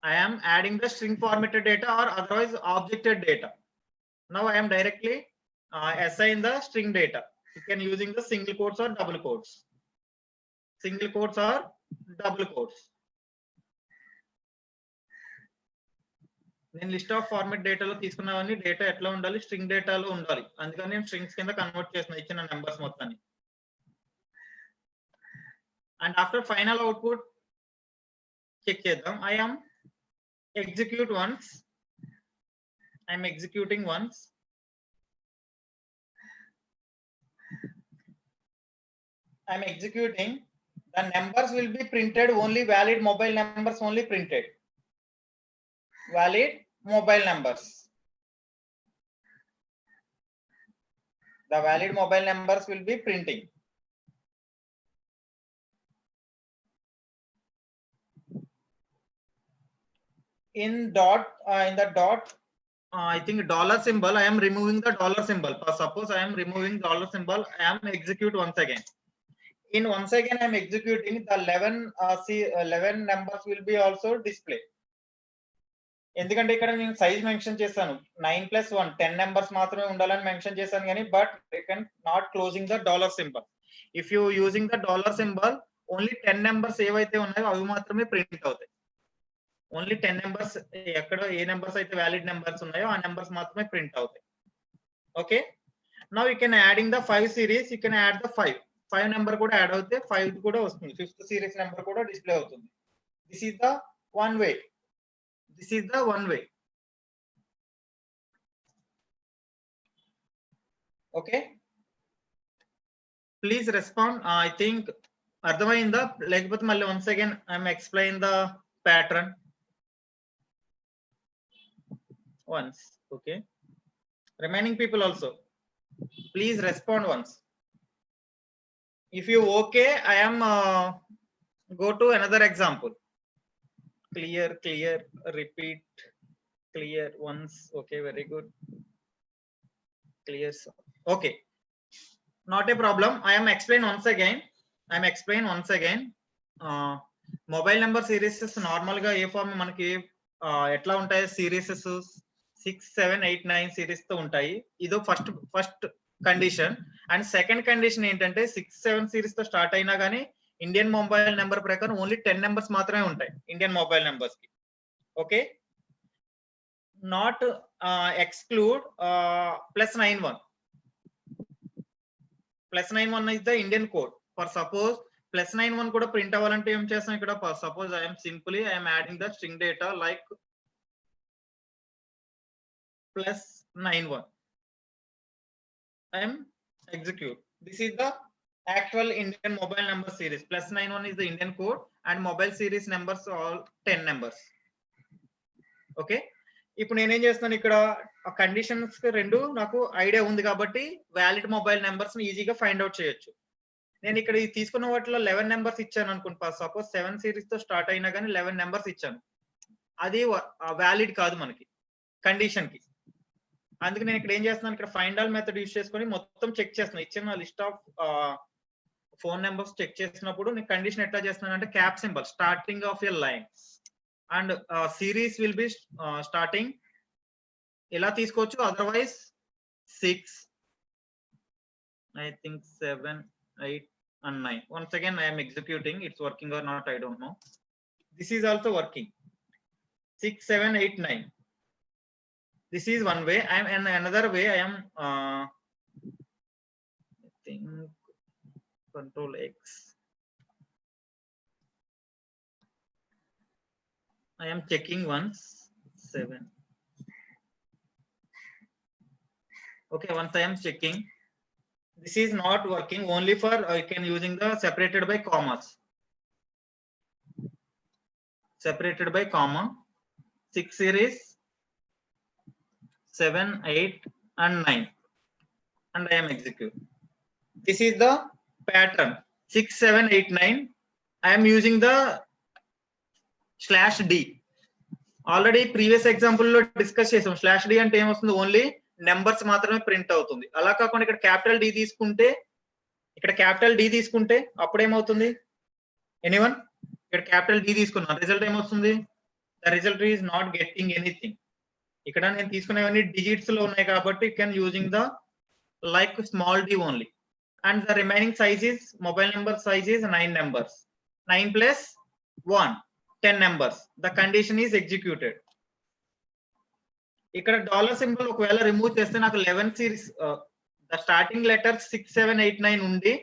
I am adding the string formatted data or otherwise objected data. Now I am directly assign the string data. You can using the single quotes or double quotes. Single quotes or double quotes. నేను list of format డేటాలో తీసుకున్నవన్నీ data ఎట్లా ఉండాలి, string డేటాలో ఉండాలి. అందుకని నేను strings కింద convert చేసిన ఇచ్చిన నెంబర్స్ మొత్తాన్ని. And after final output check చేద్దాం. I am execute once. I am executing once. I am executing. The numbers will be printed only valid mobile numbers only printed. Valid mobile numbers. The valid mobile numbers will be printing. In dot in the dot I think dollar symbol, I am removing the dollar symbol. Suppose I am removing dollar symbol, I am execute once again. In once again I am executing, the 11 numbers will be also display. ఎందుకంటే ఇక్కడ నేను size mention చేశాను 9 + 1 10 numbers మాత్రమే ఉండాలని mention చేశాను కానీ but I can not closing the dollar symbol. If you using the dollar symbol only 10 numbers ఏవైతే ఉన్నాయో అవి మాత్రమే ప్రింట్ అవుతాయి. ఓన్లీ 10 నెంబర్స్ ఎక్కడ ఏ నెంబర్స్ అయితే వ్యాలిడ్ నెంబర్స్ ఉన్నాయో ఆ నెంబర్స్ మాత్రమే ప్రింట్ అవుతాయి. Okay, now you can adding the 5 series, you can add the 5 number కూడా యాడ్ అవుతే 5 కూడా వస్తుంది, 5th సిరీస్ నెంబర్ కూడా డిస్ప్లే అవుతుంది. This is the one way. This is the one way. Okay, please respond. I think అర్థమైందా లేకపోతే మళ్ళీ once again I am explain the pattern once. Okay, remaining people also please respond once. If you okay, I am go to another example. Clear, repeat, clear once. Okay, very good. Clear. Okay, not a problem. I am explain once again. Mobile number series normal ga A form మనకి ఎట్లా ఉంటాయి, series 6 7 8 9 series తో ఉంటాయి. ఇదో first condition. And second condition ఏంటంటే 6 7 series తో start అయినా గానీ ఇండియన్ మొబైల్ నెంబర్ ప్రకారం ఓన్లీ 10 నెంబర్స్ మాత్రమే ఉంటాయి ఇండియన్ మొబైల్ నెంబర్స్ కి. Okay, not exclude +91. +91 is the Indian code. For suppose +91 కూడా ప్రింట్ అవ్వాలంటే ఏం చేస్తాం ఇక్కడ? Suppose I'm adding the string data like +91. I am execute. This is the actual Indian mobile number series. +91 is the Indian code and mobile series numbers all 10 numbers. Okay. ఇప్పుడు నేనేం చేస్తున్నాను ఇక్కడ conditions రెండు నాకు ఐడియా ఉంది కాబట్టి valid mobile numbers ని ఈజీగా ఫైండ్ అవుట్ చేయొచ్చు. నేను ఇక్కడ తీసుకున్న వాటిలో 11 నెంబర్స్ ఇచ్చాను అనుకుంటా. సపోజ్ 7 సిరీస్ తో స్టార్ట్ అయినా కానీ 11 నెంబర్స్ ఇచ్చాను. అది వ్యాలిడ్ కాదు మనకి కండిషన్ కి. అందుకే నేను ఇక్కడ ఏం చేస్తున్నాను, ఇక్కడ ఫైండ్ ఆల్ మెథడ్ యూజ్ చేసుకొని మొత్తం చెక్ చేస్తున్నాను. ఇచ్చిన list of phone numbers check చేసినప్పుడు నేను కండిషన్ ఎట్లా చేస్తున్నాను అంటే cap symbol starting of a line and series will be starting ఇలా తీసుకోవచ్చు. Otherwise 6, I think 7, 8 and 9. Once again I am executing. It's working or not, I don't know. This is also working. 6, 7, 8, 9. This is one way. I am in another way. I am I think Control X. I am checking once 7. Okay, once I am checking. This is not working. Only for I can using the separated by commas. Separated by comma. 6 series. 7, 8 and 9 and I am execute. This is the pattern 6, 7, 8, 9. I am using the /d. Already previous example లో discuss చేసాం. /d అంటే ఏమొస్తుంది, only numbers మాత్రమే print అవుతుంది. అలా కాకుండా ఇక్కడ capital D తీసుకుంటే అప్పుడు ఏమవుతుంది? ఎనీవన్ ఇక్కడ క్యాపిటల్ డి తీసుకున్నాం, రిజల్ట్ ఏమొస్తుంది? The result is not getting anything. ఇక్కడ నేను తీసుకునేవన్నీ డిజిట్స్ లో ఉన్నాయి కాబట్టి can using the like small D only and the remaining size is mobile number size is 9 numbers. 9 + 1 10 numbers. The condition is executed. ఇక్కడ dollar symbol ఒకవేళ remove చేస్తే నాకు 11 సిరీస్ ద స్టార్టింగ్ లెటర్ 6, 7, 8, 9 ఉండి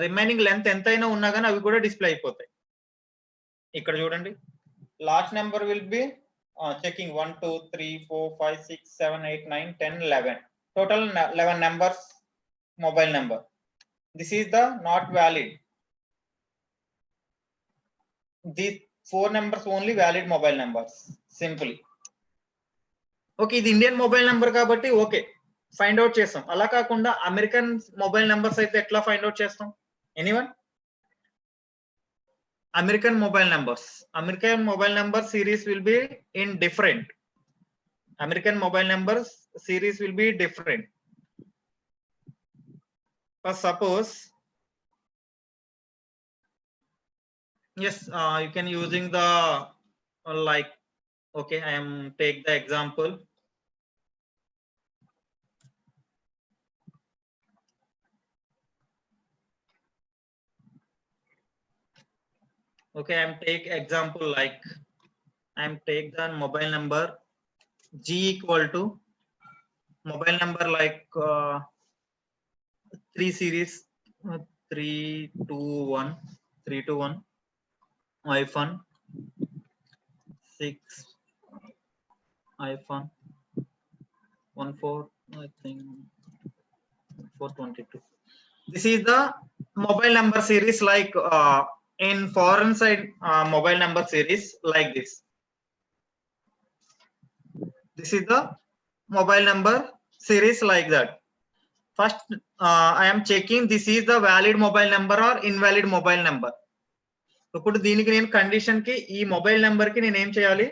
రిమైనింగ్ లెంత్ ఎంతైనా ఉన్నా కానీ అవి కూడా డిస్ప్లే అయిపోతాయి. ఇక్కడ చూడండి, last number will be checking 1, 2, 3, 4, 5, 6, 7, 8, 9, 10, 11. Total 11 numbers mobile number. This is the not valid. These 4 numbers only valid mobile numbers. Simply. Okay, ఇది ఇండియన్ మొబైల్ నెంబర్ కాబట్టి ఓకే ఫైండ్ అవుట్ చేస్తాం. అలా కాకుండా అమెరికన్ మొబైల్ నెంబర్స్ అయితే ఎట్లా find out చేస్తాం? Anyone? American mobile number series will be in different. American mobile numbers series will be different. First, suppose yes, you can using the like. Okay, I am take the example. Okay, I am take example like I am take the mobile number G equal to mobile number like 3 series 321 iPhone 6 iPhone 14 I think 422. This is the mobile number series like in foreign side mobile number series like this. This is the mobile number series like that. First I am checking this is the valid mobile number or invalid mobile number. ఇప్పుడు దీనికి నేను condition కి ఈ mobile number కి నేను ఏం చేయాలి?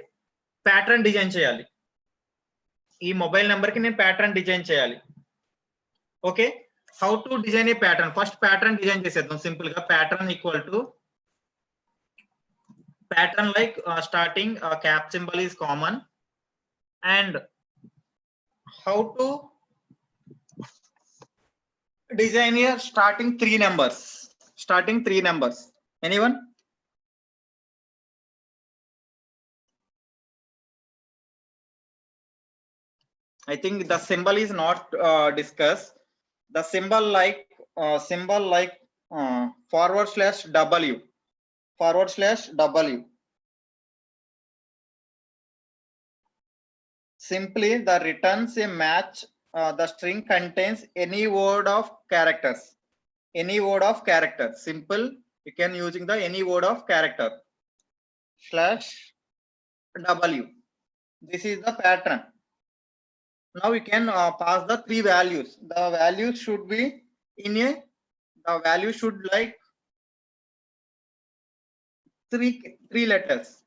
Pattern design చేయాలి. ఈ మొబైల్ నెంబర్ కి నేను ప్యాటర్న్ డిజైన్ చేయాలి. Okay, how to design A pattern? First pattern design చేసేద్దాం సింపుల్ గా. Pattern equal to pattern like starting cap symbol is common and how to design here starting 3 numbers. Anyone? I think the symbol is not discussed. The symbol like /w /w. Simply the returns a match. The string contains any word of characters. Any word of character. Simple. You can using the any word of character. /w. This is the pattern. Now we can pass the three values. The values should be in a. The value should like three letters.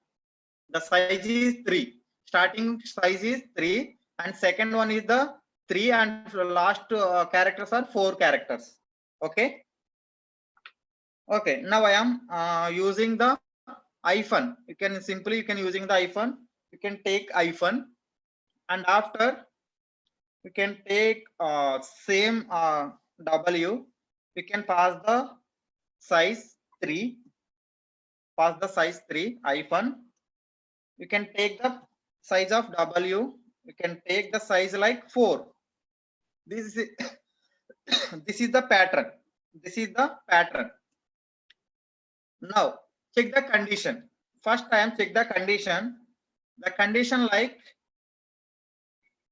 The size is 3. Starting size is 3, and second one is the 3, and last characters are 4 characters. Okay. Okay. Now I am using the hyphen. You can using the hyphen. You can take hyphen, and after you can take same W. You can pass the size 3. Pass the size 3 hyphen. You can take the size of W. You can take the size like 4. This is this is the pattern. This is the pattern. Now check the condition. First I am check the condition. The condition like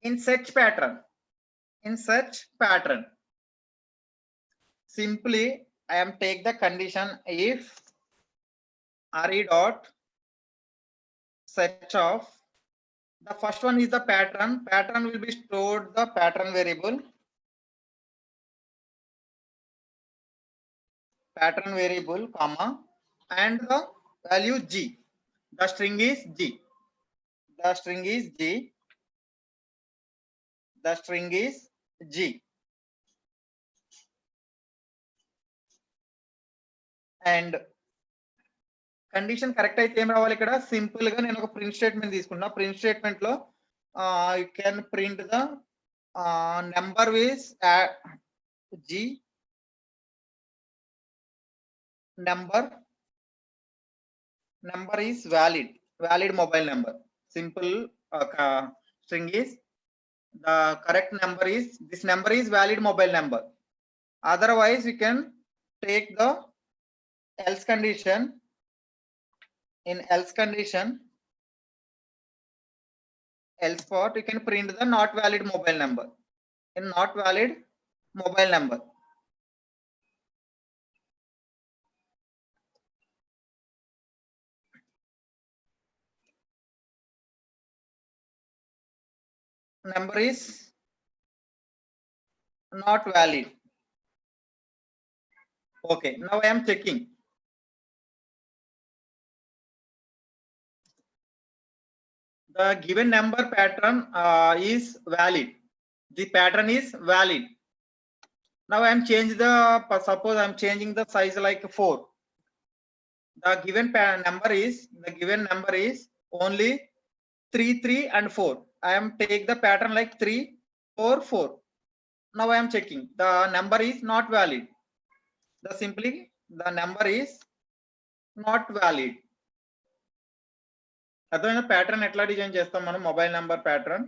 in such pattern. In such pattern. Simply I am take the condition if re dot set of. The first one is the pattern. Pattern will be stored the pattern variable. Pattern variable, comma, and the value G. The string is G. The string is G. The string is G. And condition correct అయితే ఏం రావాలి ఇక్కడ simple గా నేను ఒక print statement తీసుకున్నా print statement లో you can print the number is G number is valid mobile number. Simple string is the correct number is this number is valid mobile number. Otherwise you can take the else condition. In else condition, else part you can print the not valid mobile number. In not valid mobile number, number is not valid. Okay, now I am checking. The given number pattern is valid. The pattern is valid. Now I am changing the suppose I am changing the size like 4. The given number is only 3, 3 and 4. I am take the pattern like 3, 4, 4. Now I am checking. The number is not valid. The number is not valid. అర్థమైన pattern ఎట్లా design చేస్తాం మనం mobile number pattern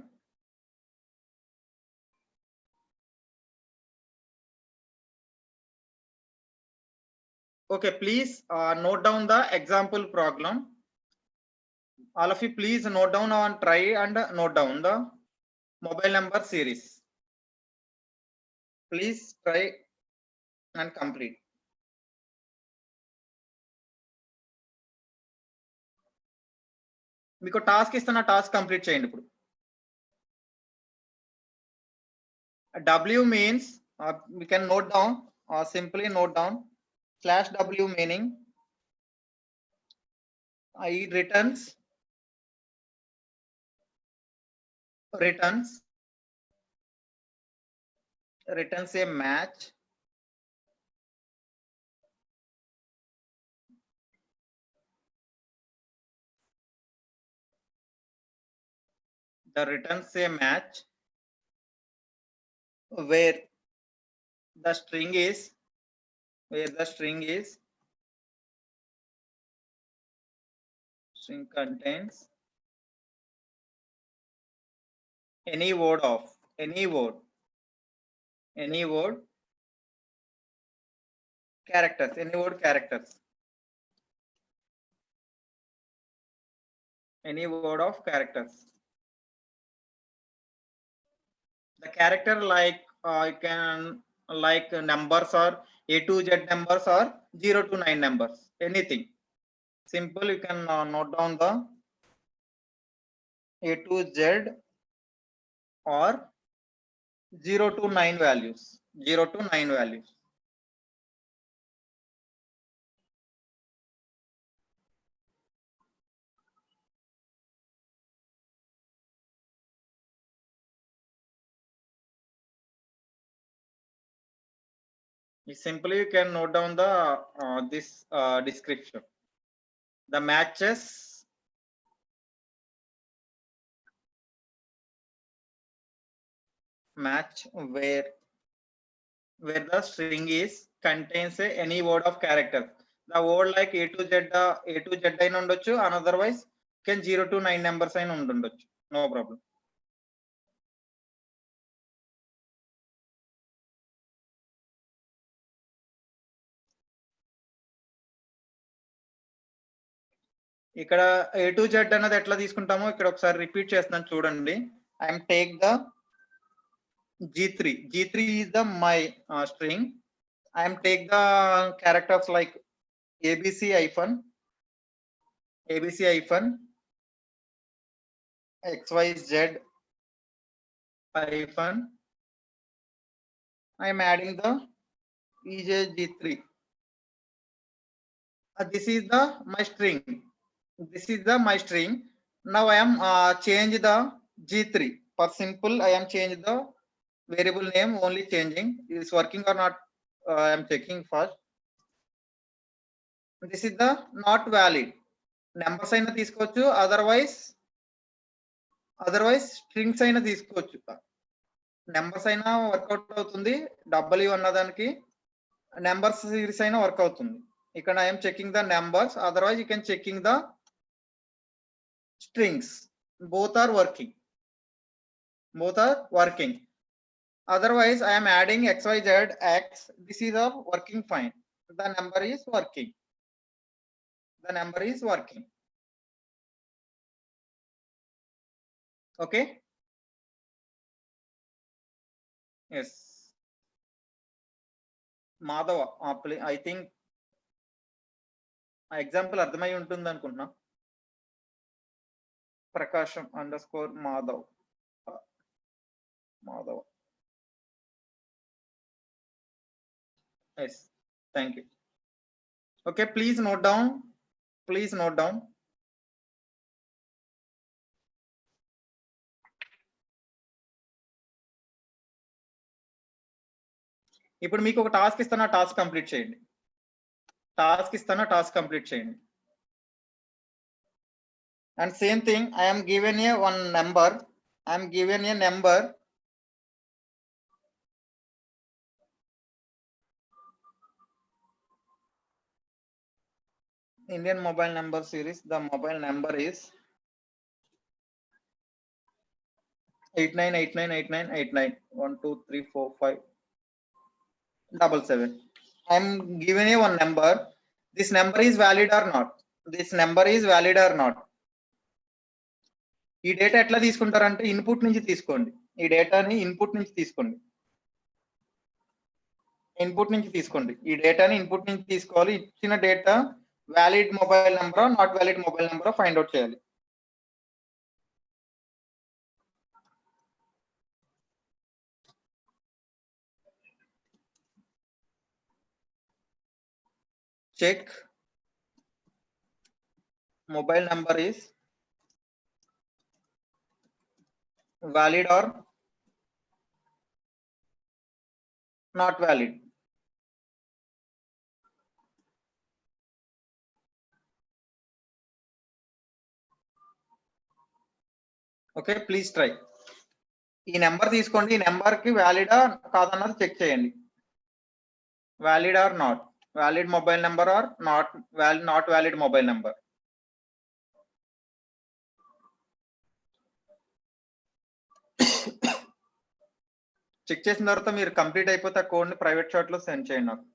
okay please note down the example problem. All of you please note down and try and note down the mobile number series. Please try and complete. మీకు task ఇస్తున్న task complete చేయండి ఇప్పుడు. W means we can note down or simply note down /W meaning it returns a match where the string contains any word characters, any word characters, any word of characters. The character like you can like numbers or A to Z numbers or 0 to 9 numbers, anything. Simple, you can note down the A to Z or 0 to 9 values, 0 to 9 values. Simply you can note down the this description. The matches match where the string is contains any word of character. The word like A to Z అయిన ఉండొచ్చు, and otherwise can 0 to 9 numbers అయిన ఉండొచ్చు. No problem. ఇక్కడ A to Z అన్నది ఎట్లా తీసుకుంటామో ఇక్కడ ఒకసారి రిపీట్ చేస్తున్నాను చూడండి. I am take the G3. G3 is the my string. I am take the characters like ABC hyphen XYZ hyphen. I am adding the EJG3. This is the my string. This is the my string. Now I am change the G3. For simple, I am change the variable name, only changing. Is working or not? I am checking first. This is the not valid. Numbers అయినా తీసుకోవచ్చు, otherwise strings అయినా తీసుకోవచ్చు. Numbers అయినా work out అవుతుంది, W అన్నదానికి numbers series అయినా work అవుతుంది. ఇక్కడ I'm checking the numbers, otherwise you can checking the strings. Both are working. Otherwise I am adding XYZ X. This is a working fine. The number is working. Okay. Yes. Madhava, I think example అర్థమై ఉంటుంది అనుకుంటున్నా. Prakasham _ Madhav. Yes, thank you. Okay, please note down. ఇప్పుడు మీకు ఒక task ఇస్తాను, ఆ task complete చేయండి. And same thing, I am given a one number. Indian mobile number series. The mobile number is 89898989 1234577. I am given a one number. This number is valid or not? ఈ data ఎట్లా తీసుకుంటారంటే input నుంచి తీసుకోండి. ఈ డేటాని input నుంచి తీసుకోండి. ఈ డేటాని ఇన్పుట్ నుంచి తీసుకోవాలి. ఇచ్చిన డేటా వ్యాలిడ్ మొబైల్ నెంబరా నాట్ వ్యాలిడ్ మొబైల్ నెంబరా ఫైండ్ అవుట్ చేయాలి. Check mobile number is valid or not valid. Okay, please try. ఈ నెంబర్ తీసుకోండి, ఈ నెంబర్ కి వ్యాలిడా కాదన్నది చెక్ చేయండి. Valid or not, valid mobile number or not valid mobile number. Check చేసిన తర్వాత మీరు కంప్లీట్ అయిపోతే ఆ కోడ్ ని ప్రైవేట్ చాట్ లో సెండ్ చేయండి నాకు.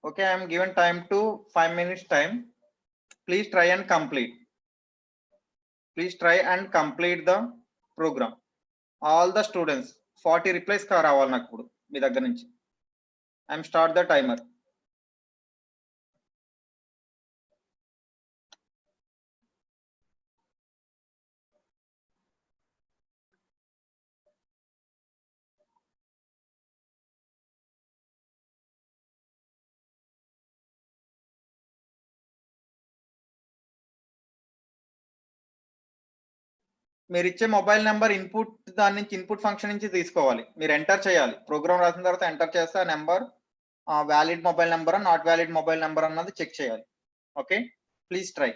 Okay, I am given time to 5 minutes time. Please try and complete. Please try and complete the program. All the students 40 replies రావాలి నాకు ఇప్పుడు మీ దగ్గర నుంచి. I am start the timer. మీరు ఇచ్చే మొబైల్ నెంబర్ ఇన్పుట్ దాని నుంచి ఇన్పుట్ ఫంక్షన్ నుంచి తీసుకోవాలి. మీరు ఎంటర్ చేయాలి. ప్రోగ్రామ్ రాసిన తర్వాత ఎంటర్ చేస్తే ఆ number valid mobile number not valid mobile number అన్నది చెక్ చేయాలి. Okay, please try.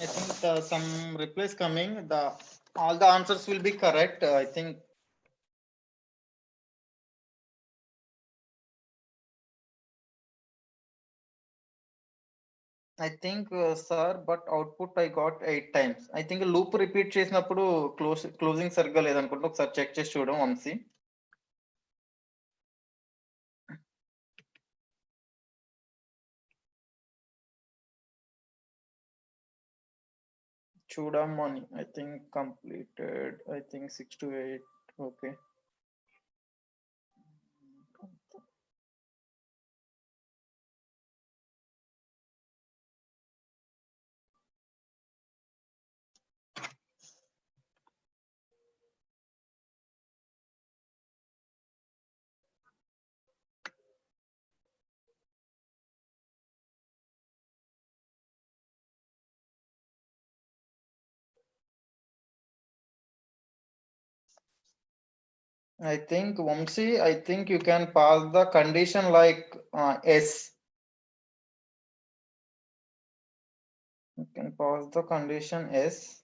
I think some replies coming. All the answers will be correct. I think. I think, sir, but output I got 8 times. I think loop repeat చేసినప్పుడు closing సరిగ్గా లేదనుకుంటా. ఒకసారి check చేసి చూడడం వంశీ. చూడమని I think completed. I think 6 to 8. Okay. I think Vamsi, I think you can pass the condition like S. You can pass the condition S.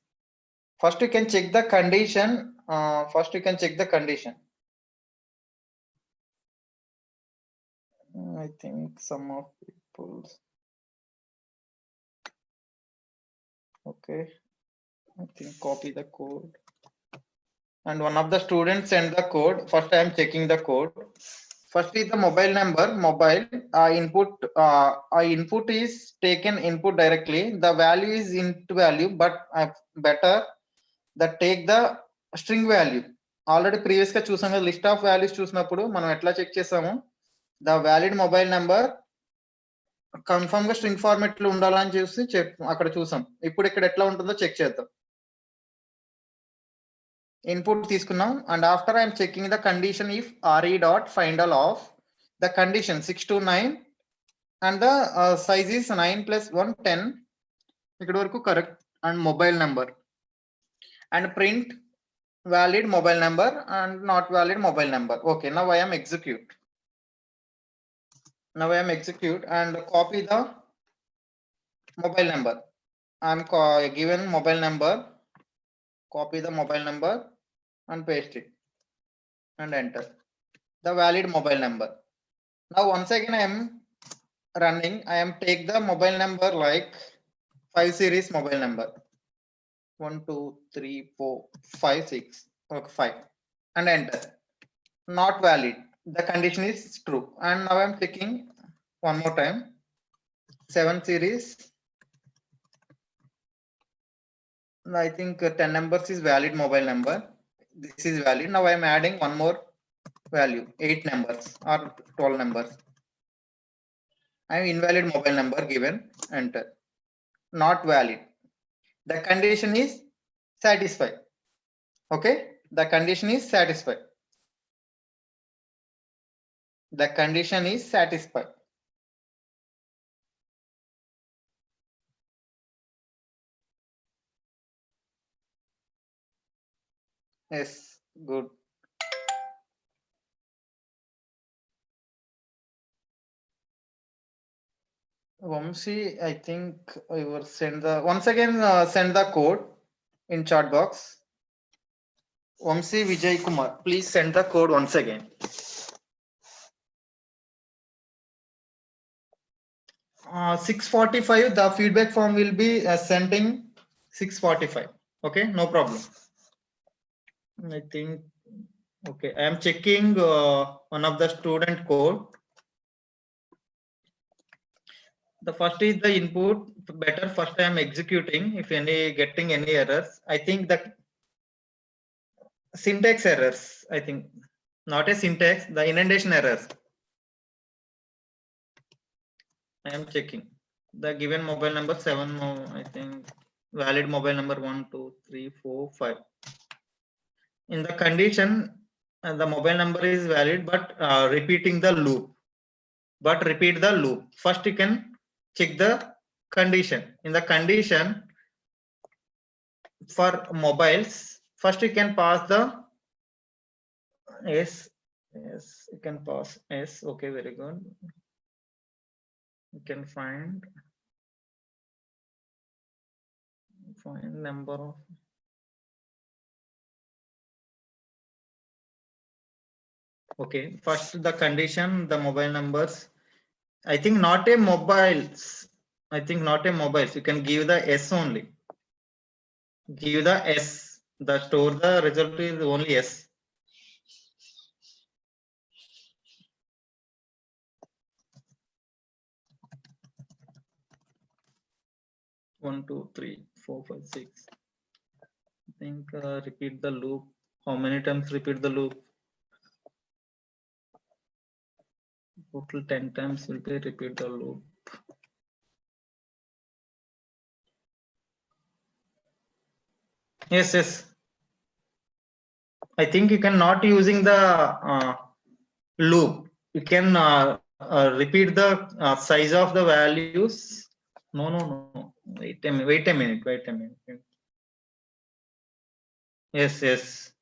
First, you can check the condition. First, you can check the condition. I think some of people. Okay. I think copy the code. And one of the students send the code. First, I am checking the code. First is the mobile number. Mobile input is taken input directly. The value is int value, but better that take the string value. Already previous గా చూసాం కదా, list of values చూసినప్పుడు మనం ఎట్లా check చేసాము, the valid mobile number confirm గా string format లో ఉండాలని చూసి అక్కడ చూసాం. ఇప్పుడు ఇక్కడ ఎట్లా ఉంటుందో చెక్ చేద్దాం. ఇన్పుట్ తీసుకున్నాం and after I'm checking the condition if re dot find all of the condition 6 to 9 and the size is 9 plus 1 10 ఇక్కడ వరకు correct and mobile number and print valid mobile number and not valid mobile number. Okay, now I am execute. Now I am execute and copy the mobile number. I am given mobile number, copy the mobile number and paste it and enter the valid mobile number. Now once again I am running, I am take the mobile number like 5 series mobile number 1 2 3 4 5 6 okay 5 and enter. Not valid, the condition is true. And now I am checking one more time, 7 series, I think 10 numbers is valid mobile number, this is valid. Now I am adding one more value, 8 numbers or 12 numbers. I am invalid mobile number given, enter. Not valid, the condition is satisfied. Okay, the condition is satisfied, the condition is satisfied. Yes, good. Vamsi, I think I will send the once again send the code in chat box. Vamsi Vijay Kumar, please send the code once again. 6:45 the feedback form will be sending 6:45. Okay, no problem. I think okay, I am checking one of the student code. The first is the input, better first I am executing if any getting any errors. I think that syntax errors, I think not a syntax, the indentation errors. I am checking the given mobile number 7 I think valid mobile number 1 2 3 4 5 in the condition the mobile number is valid but repeating the loop, but repeat the loop. First you can check the condition. In the condition for mobiles, first you can pass the S. Yes, you can pass S. Okay, very good. You can find number of okay. First the condition, the mobile numbers. I think not a mobiles. I think not a mobiles. You can give the S only. Give the S. The store the result is only S. One, two, three, 4, 5, 6. I think repeat the loop. How many times repeat the loop? Total 10 times will be repeat the loop. Yes, yes. I think you can not using the loop. You can repeat the size of the values. No. Wait a minute. Yes.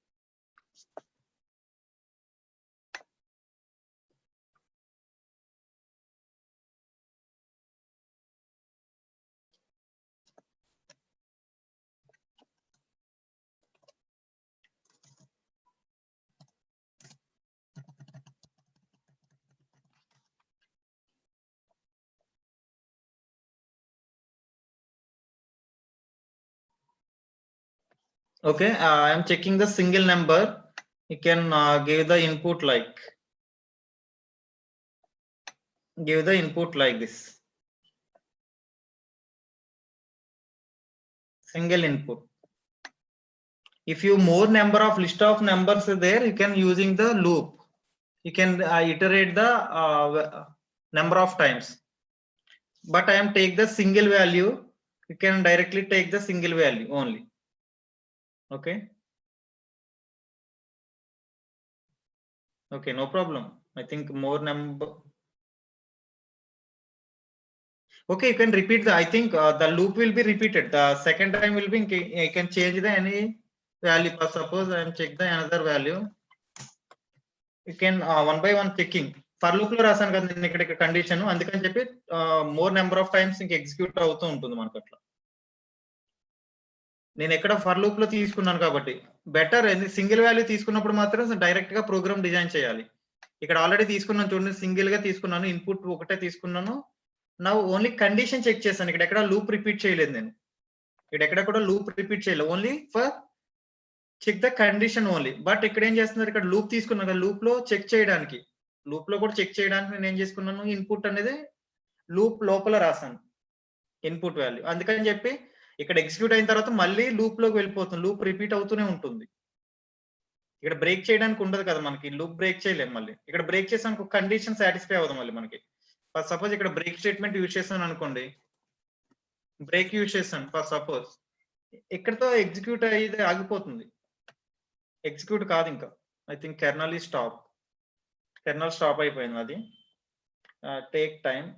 Okay, I am checking the single number. You can give the input like this. Single input. If you more number of list of numbers are there, you can using the loop. You can iterate the number of times. But I am take the single value. You can directly take the single value only. Okay. Okay, no problem. I think more number. Okay, you can repeat I think the loop will be repeated. The second time will be, you can change the any value. Suppose I am check the another value. You can one by one checking. For loop లో రాసాను కదా నేను ఇక్కడ condition, అందుకని చెప్పి more number of times ఇంకా execute అవుతూ ఉంటుంది మనకు అట్లా. నేను ఎక్కడ ఫర్ లూప్ లో తీసుకున్నాను కాబట్టి బెటర్ సింగిల్ వాల్యూ తీసుకున్నప్పుడు మాత్రం డైరెక్ట్ గా ప్రోగ్రామ్ డిజైన్ చేయాలి. ఇక్కడ ఆల్రెడీ తీసుకున్నాను చూడండి, సింగిల్ గా తీసుకున్నాను, ఇన్పుట్ ఒకటే తీసుకున్నాను. నా ఓన్లీ కండిషన్ చెక్ చేశాను, ఇక్కడ ఎక్కడ లూప్ రిపీట్ చేయలేదు నేను. ఇక్కడ ఎక్కడ కూడా లూప్ రిపీట్ చేయలేదు, only for check the condition only. But ఇక్కడ ఏం చేస్తున్నారు, ఇక్కడ లూప్ తీసుకున్నాను, లూప్ లో చెక్ చేయడానికి, లూప్ లో కూడా చెక్ చేయడానికి నేను ఏం చేసుకున్నాను, ఇన్పుట్ అనేది లూప్ లోపల రాశాను ఇన్పుట్ వాల్యూ. అందుకని చెప్పి ఇక్కడ ఎగ్జిక్యూట్ అయిన తర్వాత మళ్ళీ లూప్ లోకి వెళ్ళిపోతుంది, లూప్ రిపీట్ అవుతూనే ఉంటుంది. ఇక్కడ బ్రేక్ చేయడానికి ఉండదు కదా మనకి, లూప్ బ్రేక్ చేయలేము. మళ్ళీ ఇక్కడ బ్రేక్ చేసాను కండిషన్ సాటిస్ఫై అవ్వదు మళ్ళీ మనకి. సపోజ్ ఇక్కడ బ్రేక్ స్టేట్మెంట్ యూజ్ చేస్తాను అనుకోండి, బ్రేక్ యూజ్ చేస్తాను ఫర్ సపోజ్, ఇక్కడతో ఎగ్జిక్యూట్ అయ్యేది ఆగిపోతుంది, ఎగ్జిక్యూట్ కాదు ఇంకా. ఐ థింక్ కెర్నల్ ఈ స్టాప్, కెర్నల్ స్టాప్ అయిపోయింది అది. Take time,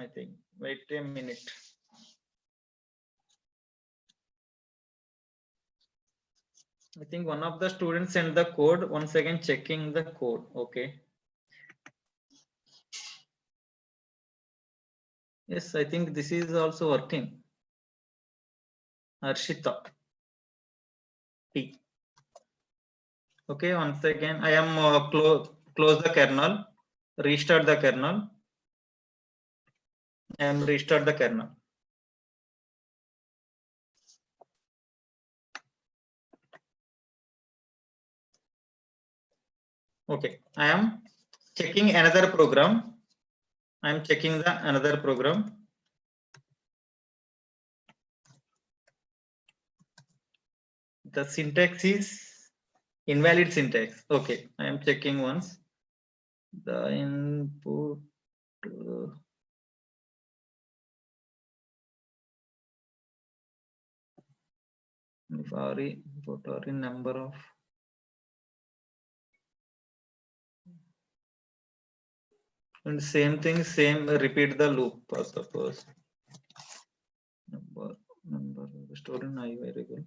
I think wait a minute. I think one of the students sent the code. Once again checking the code. Okay. Yes, I think this is also working. Arshita T. Okay, once again I am close the kernel, restart the kernel. I am restart the kernel. Okay, I am checking another program. I am checking the another program. The syntax is invalid syntax. Okay, I am checking once. The input number of and same thing, same repeat the loop. Suppose number stored in I variable.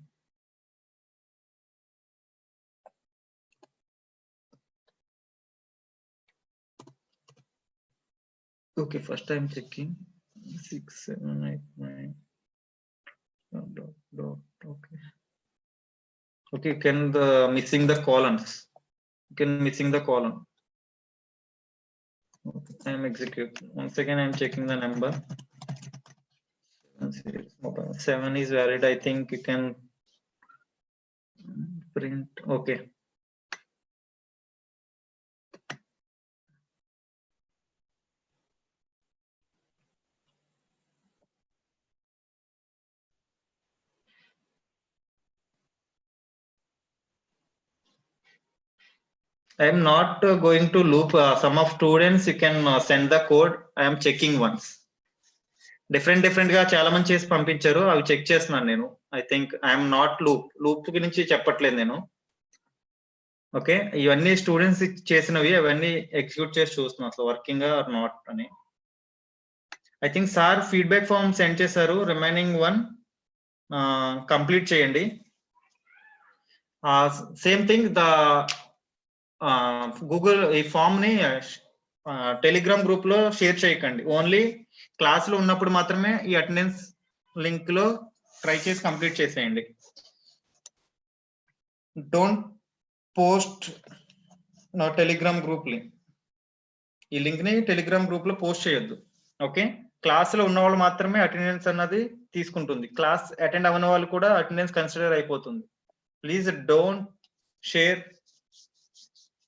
Okay, first I am checking 6 7 8 9 dot. Okay. Okay, can the missing the columns, you can missing the column. Okay, I am execute. Once again I am checking the number. 7 is valid. I think you can print. Okay. I am not going to loop. Some of students you can send the code. I am checking once. Different గా చాలా మంది చేసి పంపించారు, అవి check చేస్తున్నాను నేను. I think I'm not loop గురించి చెప్పట్లేదు నేను. ఓకే, ఇవన్నీ స్టూడెంట్స్ చేసినవి, అవన్నీ ఎగ్జిక్యూట్ చేసి చూస్తున్నాను అసలు వర్కింగ్ ఆర్ నాట్ అని. I think sir feedback form send చేశారు, రిమైనింగ్ వన్ కంప్లీట్ చేయండి. సేమ్ థింగ్ ద గూగుల్ ఈ ఫామ్ ని టెలిగ్రామ్ గ్రూప్ లో షేర్ చేయకండి, ఓన్లీ క్లాస్ లో ఉన్నప్పుడు మాత్రమే ఈ అటెండెన్స్ లింక్ లో ట్రై చేసి కంప్లీట్ చేసేయండి. డోంట్ పోస్ట్ నా టెలిగ్రామ్ గ్రూప్ లింక్, ఈ లింక్ ని టెలిగ్రామ్ గ్రూప్ లో పోస్ట్ చేయొద్దు. ఓకే, క్లాస్ లో ఉన్న వాళ్ళు మాత్రమే అటెండెన్స్ అన్నది తీసుకుంటుంది, క్లాస్ అటెండ్ అవ్వని వాళ్ళు కూడా అటెండెన్స్ కన్సిడర్ అయిపోతుంది. Please don't share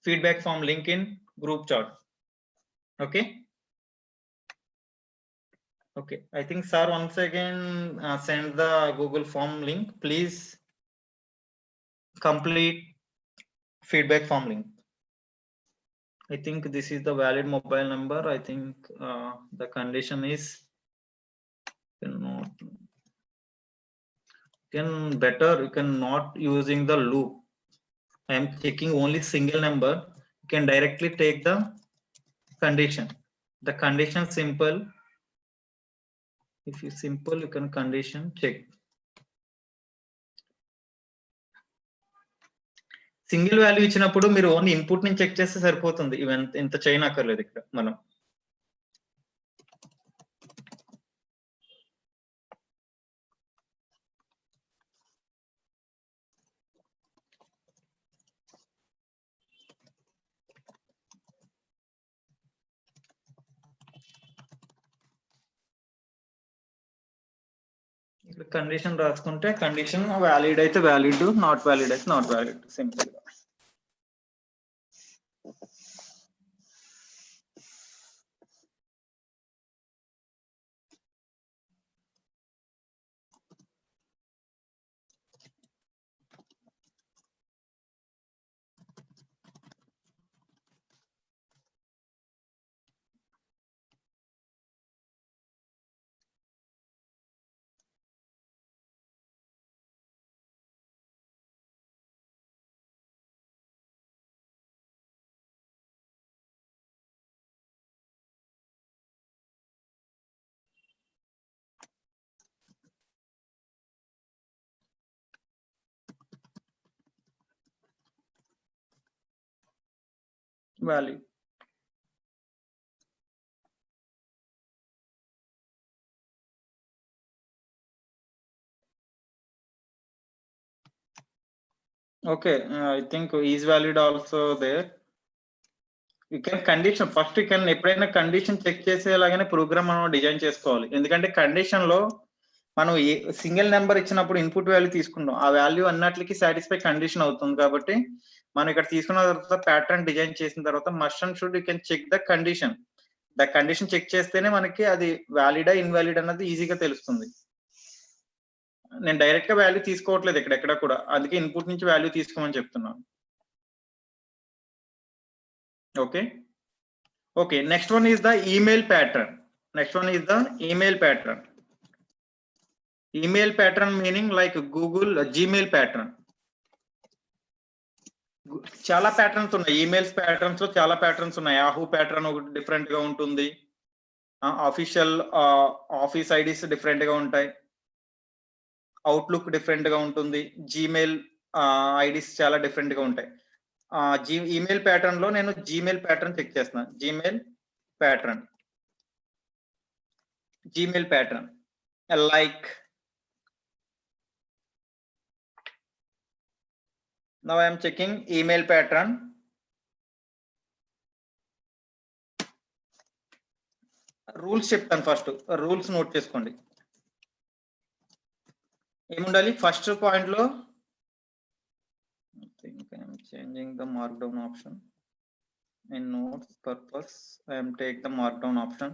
feedback form link in group chat. Okay. Okay, I think sir once again send the Google form link. Please complete feedback form link. I think this is the valid mobile number. I think the condition is you can not using the loop. I am checking only single number. You can directly take the condition. The condition simple. If you simple, you can condition check. Single value ఇచ్చినప్పుడు మీరు only input ని check చేస్తే సరిపోతుంది. Even ఇంత చేయనక్కర్లేదు ఇక్కడ మనం. Condition రాసుకుంటే condition valid అయితే వ్యాలిడ్, నాట్ వ్యాలిడ్ అయితే నాట్ వ్యాలిడ్, సింపుల్ గా. Valid. Okay, I think is valid also there. You can condition first, you can ఎప్పుడైనా కండిషన్ చెక్ చేసేలాగానే ప్రోగ్రామ్ మనం డిజైన్ చేసుకోవాలి. ఎందుకంటే కండిషన్ లో మనం సింగిల్ నెంబర్ ఇచ్చినప్పుడు ఇన్పుట్ వాల్యూ తీసుకుంటాం, ఆ వాల్యూ అన్నిటికి సాటిస్ఫై కండిషన్ అవుతుంది. కాబట్టి మనం ఇక్కడ తీసుకున్న తర్వాత ప్యాటర్న్ డిజైన్ చేసిన తర్వాత must and should you can check the condition. The condition check చేస్తేనే మనకి అది వ్యాలిడా ఇన్వాలిడ్ అన్నది ఈజీగా తెలుస్తుంది. నేను డైరెక్ట్ గా వాల్యూ తీసుకోవట్లేదు ఎక్కడ కూడా, అందుకే ఇన్పుట్ నుంచి వాల్యూ తీసుకోమని చెప్తున్నాను. Okay okay, next one is the email pattern. Email pattern meaning like Google Gmail pattern. చాలా ప్యాటర్న్స్ ఉన్నాయి ఈమెయిల్స్ ప్యాటర్న్స్ లో, చాలా ప్యాటర్న్స్ ఉన్నాయి. యాహూ ప్యాటర్న్ ఒకటి డిఫరెంట్ గా ఉంటుంది, ఆఫీషియల్ ఆఫీస్ ఐడీస్ డిఫరెంట్ గా ఉంటాయి, అవుట్లుక్ డిఫరెంట్ గా ఉంటుంది, జీమెయిల్ ఐడీస్ చాలా డిఫరెంట్ గా ఉంటాయి. ఈమెయిల్ ప్యాటర్న్ లో నేను జీమెయిల్ ప్యాటర్న్ చెక్ చేస్తున్నాను. Gmail pattern like now I am checking email pattern. Rules చెప్తాను, ఫస్ట్ రూల్స్ నోట్ చేసుకోండి. ఏముండాలి ఫస్ట్ పాయింట్ లో, I think I am changing the markdown option in notes purpose. I am take the markdown option.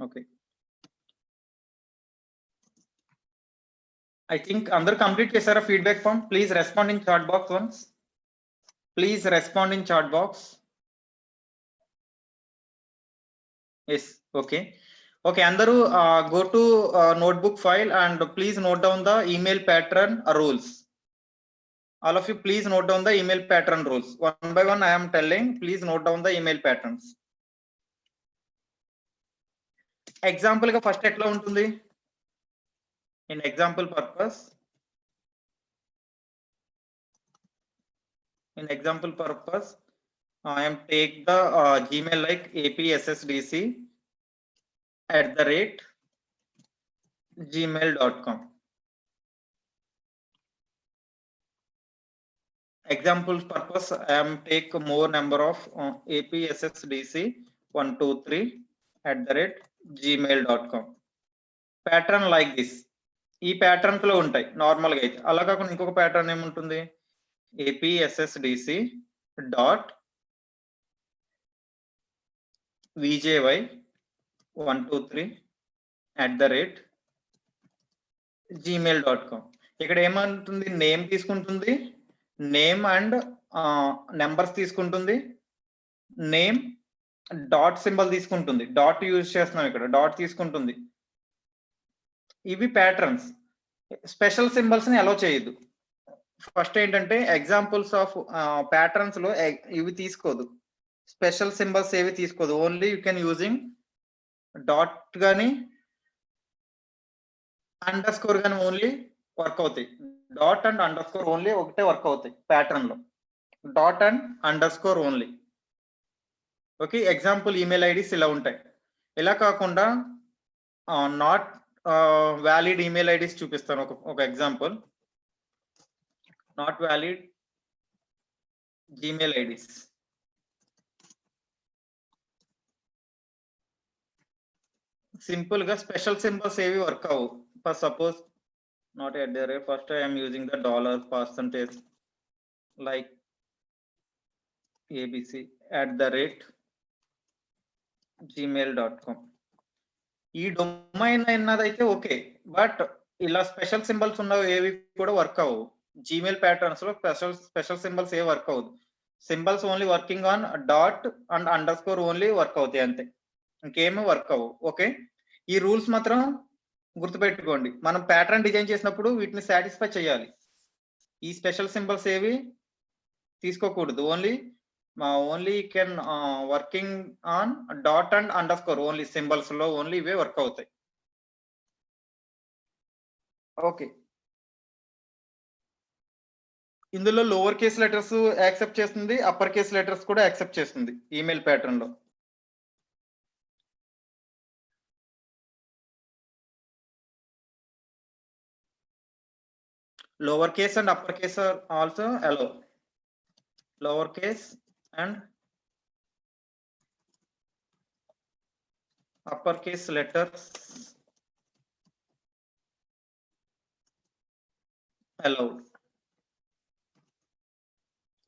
Okay, I think అందరూ complete చేశారా feedback form? Please respond in chat box once. Yes, okay. Okay, అందరూ go to notebook file and please note down the email pattern rules. All of you please note down the email pattern rules. One by one I am telling, please note down the email patterns. Example గా first ఎట్లా ఉంటుంది? In example purpose, I am take the Gmail like apssdc@gmail.com. Example purpose, I am take more number of apssdc123@gmail.com. Pattern like this. ఈ patterns లో ఉంటాయి normal గా అయితే. అలా కాకుండా ఇంకొక ప్యాటర్న్ ఏముంటుంది, APSSDC డాట్ VJY123@gmail.com. ఇక్కడ ఏమంటుంది, నేమ్ తీసుకుంటుంది, నేమ్ అండ్ నెంబర్స్ తీసుకుంటుంది, నేమ్ డాట్ సింబల్ తీసుకుంటుంది, డాట్ యూజ్ చేస్తున్నాం ఇక్కడ, డాట్ తీసుకుంటుంది. ఇవి ప్యాటర్న్స్. స్పెషల్ సింబల్స్ ని అలో చేయదు. ఫస్ట్ ఏంటంటే ఎగ్జాంపుల్స్ ఆఫ్ ప్యాటర్న్స్ లో ఇవి తీసుకోదు, స్పెషల్ సింబల్స్ ఏవి తీసుకోదు. Only you can using dot గానీ అండర్ స్కోర్ గానీ ఓన్లీ వర్క్ అవుతాయి. Dot and under score only ఒకటే వర్క్ అవుతాయి ప్యాటర్న్ లో, dot and under score only. Okay, example email IDs ఇలా ఉంటాయి. ఇలా కాకుండా నాట్ వ్యాలిడ్ ఈమెయిల్ ఐడీస్ చూపిస్తాను. ఒక example, not valid Gmail IDs. Simple గా స్పెషల్ సింబల్స్ ఏవి వర్క్ అవ్వు. For suppose not at the rate, first I am using the dollar percentage like abc@gmail.com. ఈ డొమైన్ అన్నదైతే ఓకే, బట్ ఇలా special symbols ఉన్నవి ఏవి కూడా వర్క్ అవ్వవు. జీమెయిల్ ప్యాటర్న్స్ లో స్పెషల్ సింబల్స్ ఏ వర్క్ అవ్వదు. Symbols only working on dot and under score only work అవుతాయి అంతే, ఇంకేమీ వర్క్ అవ్వవు. ఓకే, ఈ రూల్స్ మాత్రం గుర్తుపెట్టుకోండి. మనం ప్యాటర్న్ డిజైన్ చేసినప్పుడు వీటిని సాటిస్ఫై చేయాలి. ఈ స్పెషల్ సింబల్స్ ఏవి తీసుకోకూడదు. Only can working on dot and under score only, symbols లో ఓన్లీ ఇవే వర్క్ అవుతాయి. ఓకే, ఇందులో లోవర్ కేస్ లెటర్స్ యాక్సెప్ట్ చేస్తుంది, అప్పర్ కేస్ లెటర్స్ కూడా యాక్సెప్ట్ చేస్తుంది ఈమెయిల్ ప్యాటర్న్ లో. Lower case and upper case are also allowed. Lower case and upper case letters allowed.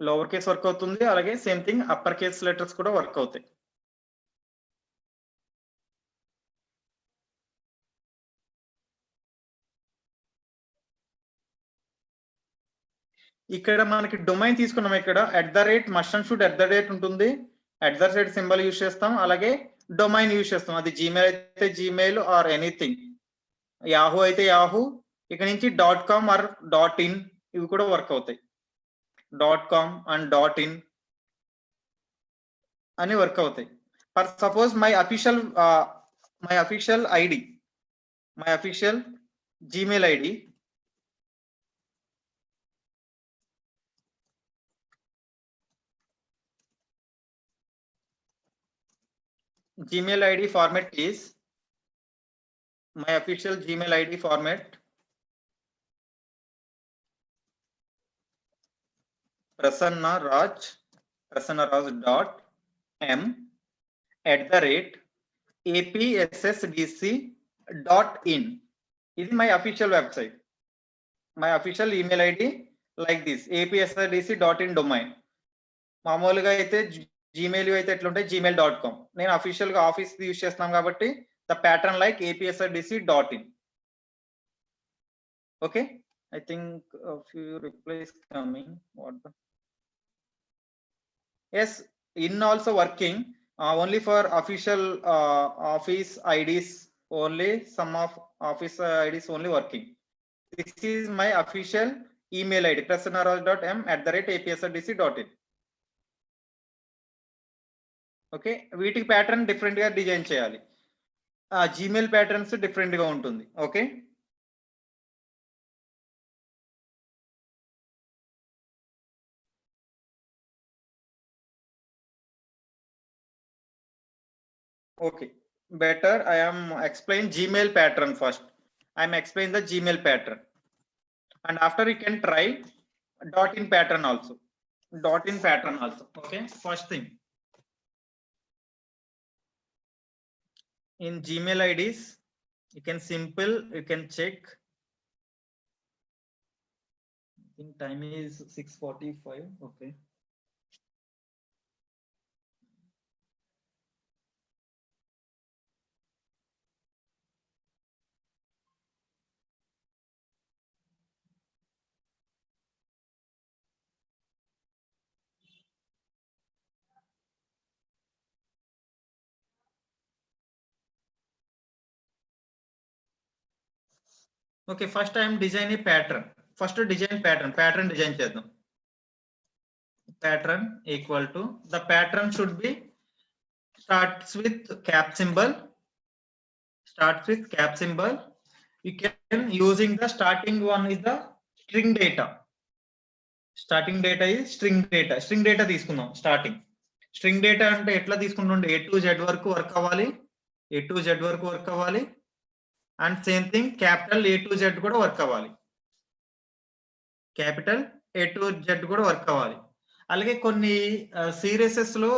Lower case work అవుతుంది, అలాగే same thing upper case letters కూడా work అవుతాయి. ఇక్కడ మనకి డొమైన్ తీసుకున్నాం. ఇక్కడ @must and should ఉంటుంది, @ సింబల్ యూజ్ చేస్తాం, అలాగే డొమైన్ యూజ్ చేస్తాం. అది జీమెయిల్ అయితే జీమెయిల్ ఆర్ ఎనీథింగ్, యాహూ అయితే యాహూ. ఇక్కడ నుంచి .com ఆర్ .in ఇవి కూడా వర్క్ అవుతాయి. .com అండ్ .in అని వర్క్ అవుతాయి. For suppose my official ID, my official Gmail ID Gmail ID format is, my official Gmail ID format prasannaraj.m@apssdc.in. ఇది my official website, my official email ID like this, apssdc.in domain. మామూలుగా అయితే Gmail అయితే ఎట్లుంటాయి, gmail.com. నేను official గా office use చేస్తున్నాం కాబట్టి the pattern like apssdc.in. Okay, I think a few replies coming. What the? Yes, in also working only for official office IDs only. Some of office IDs only working. This is my official email ID prasannaraj.m@apssdc.in. Okay, వీటికి pattern different గా design చేయాలి. Gmail patterns different గా ఉంటుంది. Okay, okay, better I am explain Gmail pattern first. I am explain the Gmail pattern, and after you can try .in pattern also. Okay, first thing, in Gmail IDs you can check think time is 6:45. Okay. Okay, first I am design a pattern. First design pattern. Pattern design చేద్దాం. Pattern equal to, the pattern should be starts with cap symbol. Starts with cap symbol. You can using the starting one is the string data. Starting data is string data. String data తీసుకుందాం starting. String data అంటే ఎట్లా తీసుకుంటుండే A to Z వరకు work అవ్వాలి. A to Z వరకు work అవ్వాలి. And same thing capital A to Z కూడా work అవ్వాలి. Capital A to Z కూడా వర్క్ అవ్వాలి. అలాగే కొన్ని సిరీసెస్ లో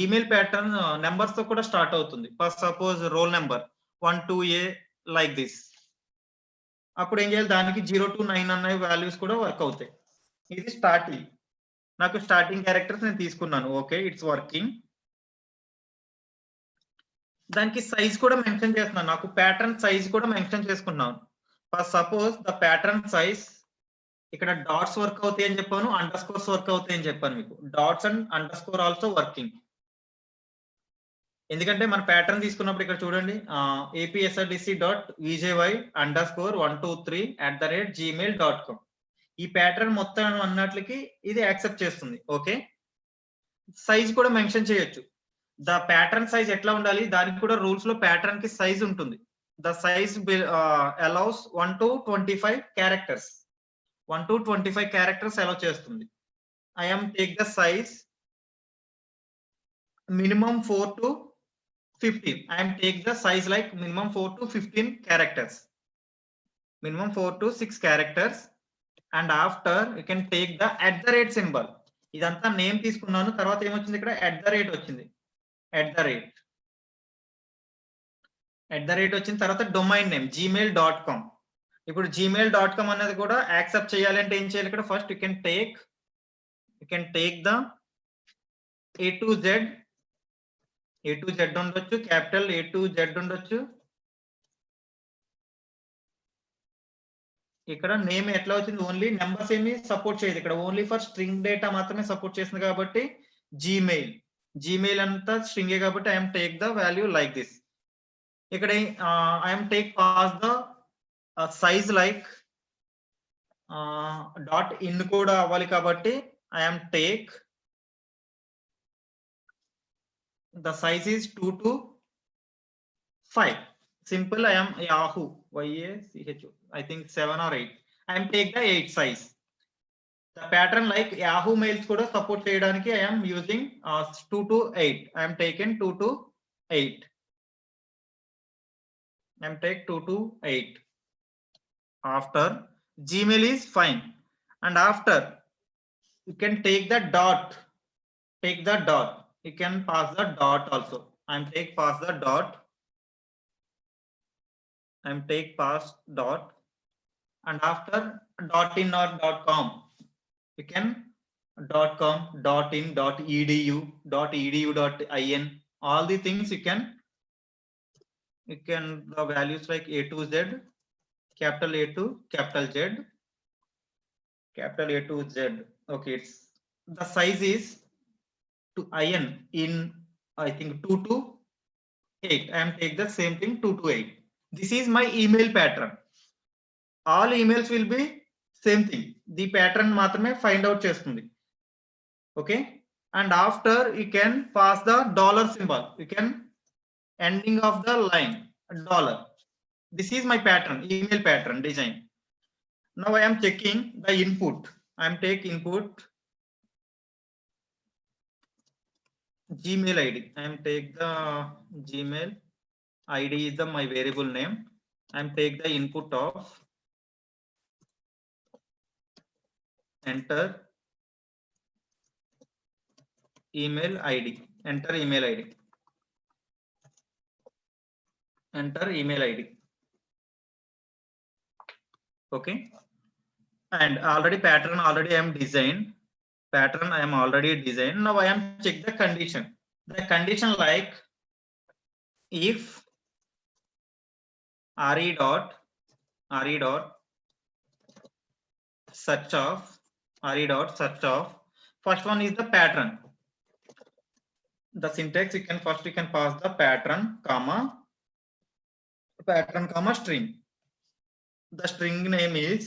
ఈమెయిల్ ప్యాటర్న్ నెంబర్స్ తో కూడా స్టార్ట్ అవుతుంది. For suppose roll number 1 to A like this. అప్పుడు ఏం చేయాలి, దానికి 0 to 9 అనే వాల్యూస్ కూడా వర్క్ అవుతాయి. ఇది స్టార్టింగ్. నాకు స్టార్టింగ్ క్యారెక్టర్స్ నేను తీసుకున్నాను. Okay, it's working. దానికి సైజ్ కూడా మెన్షన్ చేస్తున్నాను. నాకు ప్యాటర్న్ సైజ్ కూడా మెన్షన్ చేసుకున్నాను. For suppose the pattern size, ఇక్కడ డాట్స్ వర్క్ అవుతాయి అని చెప్పాను, అండర్ స్కోర్స్ వర్క్ అవుతాయి అని చెప్పాను మీకు. Dots and under score also working. ఎందుకంటే మన ప్యాటర్న్ తీసుకున్నప్పుడు ఇక్కడ చూడండి, apsrdc.vjy_123@gmail.com. ఈ ప్యాటర్న్ మొత్తం అన్నట్లకి ఇది యాక్సెప్ట్ చేస్తుంది. ఓకే, సైజ్ కూడా మెన్షన్ చేయొచ్చు. ద ప్యాటర్న్ సైజ్ ఎట్లా ఉండాలి, దానికి కూడా రూల్స్ లో ప్యాటర్న్ కి సైజ్ ఉంటుంది. The size allows 1 to 25 characters. 1 to 25 characters allow చేస్తుంది. I am take the size minimum 4 to 15. I am take the size like minimum 4 to 15 characters. Minimum 4 to 6 characters. And after you can take the @ symbol. ఇదంతా name తీసుకున్నాను. తర్వాత ఏమొచ్చింది ఇక్కడ, @ వచ్చింది. @ వచ్చిన తర్వాత domain name gmail.com. ఇప్పుడు gmail.com అనేది కూడా యాక్సెప్ట్ చేయాలి అంటే ఏం చేయాలి, ఇక్కడ first you can take the A to Z ఉండొచ్చు, క్యాపిటల్ A to Z ఉండొచ్చు. ఇక్కడ నేమ్ ఎట్లా వచ్చింది, ఓన్లీ నెంబర్స్ ఏమి సపోర్ట్ చేయదు. ఇక్కడ ఓన్లీ ఫర్ స్ట్రింగ్ డేటా మాత్రమే సపోర్ట్ చేస్తుంది కాబట్టి జీమెయిల్ అంతా స్ట్రింగే కాబట్టి I'm take the value like this. ఇక్కడ I'm take pass the size like dot in కూడా అవ్వాలి కాబట్టి I'm take the size is 2 to 5. Simple. I am Yahoo YACHO. I think 7 or 8. I am take the 8 size. The pattern like Yahoo mails kuda support cheyadaniki I am using 2 to 8. I am taken 2 to 8. I am take 2 to 8. After Gmail is fine, and after you can take the dot. You can pass the dot also. I'm take pass the dot. I'm take pass dot, and after .in or .com, you can .com, .in, .edu, .in. All the things you can the values like A to Z, capital A to capital Z, capital A to Z. Okay, it's the size is to in I think 2 to 8. I am take the same thing 2 to 8. This is my email pattern. All emails will be same thing. The pattern మాత్రమే find out చేస్తుంది. Okay, and after you can pass the dollar symbol. You can ending of the line $. This is my pattern, email pattern design. Now I am checking the input. I am take input Gmail ID. I am take the Gmail ID is the my variable name. I am take the input of enter email ID. Enter email ID. Enter email ID. Okay. and already pattern already I am designed. Pattern I am already designed. Now I am check the condition. The condition like if re dot search of search of first one is the pattern. The syntax you can first you can pass the pattern comma string. The string name is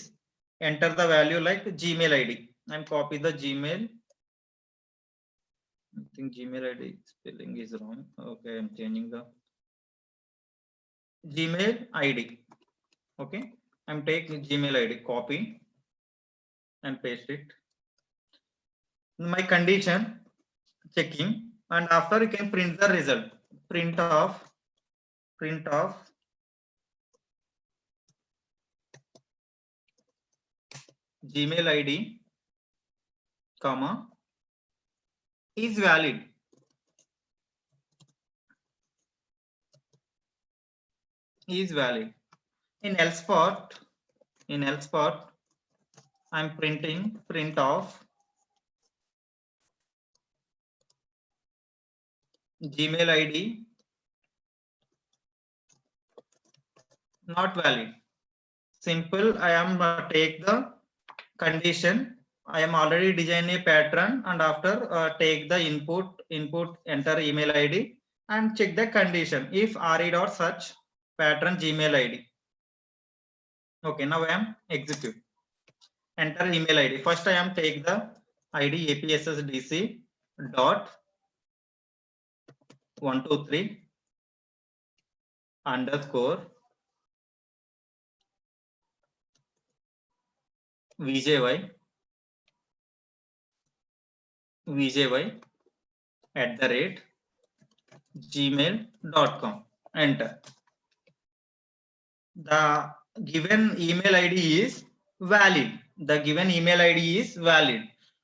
enter the value like Gmail ID. I'm copy the Gmail. I think Gmail ID spelling is wrong. Okay, I'm changing the Gmail ID. Okay, I'm taking Gmail ID, copy and paste it. My condition checking, and after you can print the result. Print of Gmail ID, comma is valid. Is valid. In else part, I'm printing print of Gmail ID not valid. Simple. I am take the condition. I am already design a pattern, and after take the input enter email ID and check the condition if re dot search pattern Gmail ID. Okay, now I am execute. Enter email ID. First I am take the ID APSSDC dot 123 underscore VJY at the rate gmail.com. Enter. The given email ID is valid. The given email ID is valid.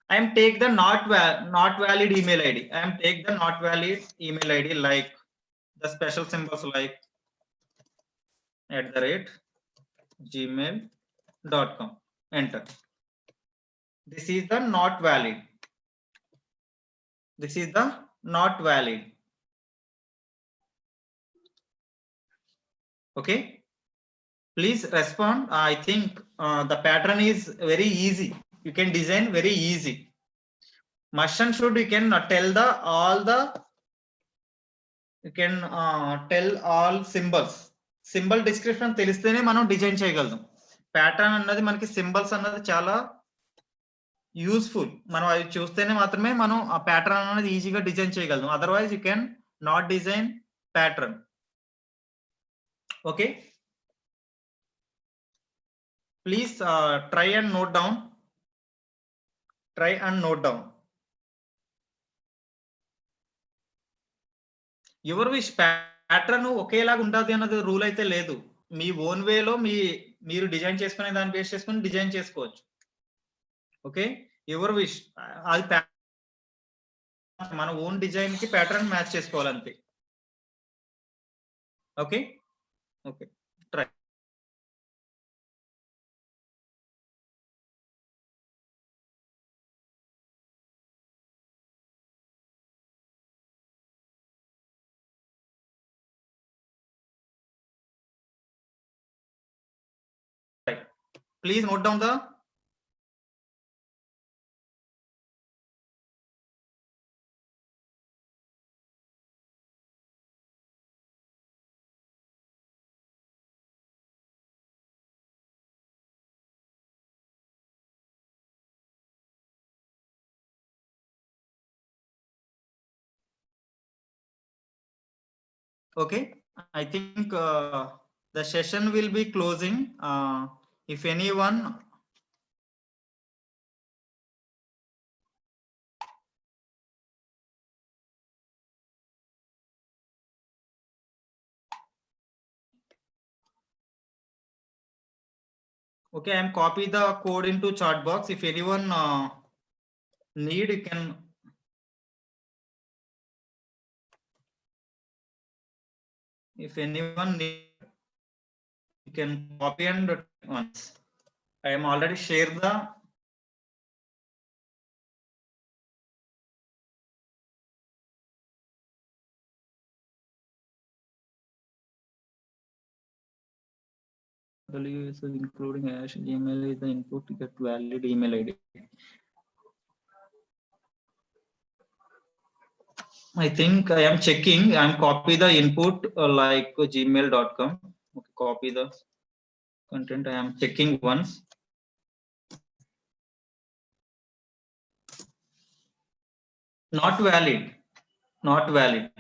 I am take the not valid email ID. I am take the not valid email ID like the special symbols like at the rate gmail.com. Enter. This is the not valid. This is the not valid. Okay. Please respond. I think the pattern is very easy. You can design very easy. Must and should you can tell the all the you can tell all symbols. Symbol description తెలిస్తేనే మనం design చేయగలం. Pattern అన్నది మనకి symbols అన్నది చాలా useful. మనం అవి చూస్తేనే మాత్రమే మనం ఆ ప్యాటర్న్ అనేది ఈజీగా డిజైన్ చేయగలం. Otherwise you can not design pattern. Okay, please try and note down. Your wish. Pattern ఒకేలాగా ఉంటుంది అన్నది రూల్ అయితే లేదు. మీ ఓన్ వేలో మీరు డిజైన్ చేసుకునే దాన్ని బేస్ చేసుకుని డిజైన్ చేసుకోవచ్చు. Okay, your wish. అది మన ఓన్ డిజైన్ కి ప్యాటర్న్ మ్యాచ్ చేసుకోవాలంతే. Okay okay, try. Please note down the okay. I think the session will be closing. If anyone okay, I am copy the code into chat box. If anyone need, you can if anyone need, you can copy and once. I am already shared the is including hash Gmail is the input to get valid email ID. I think I am checking. I am copy the input like gmail.com. Okay, copy the content. I am checking once. Not valid. Not valid.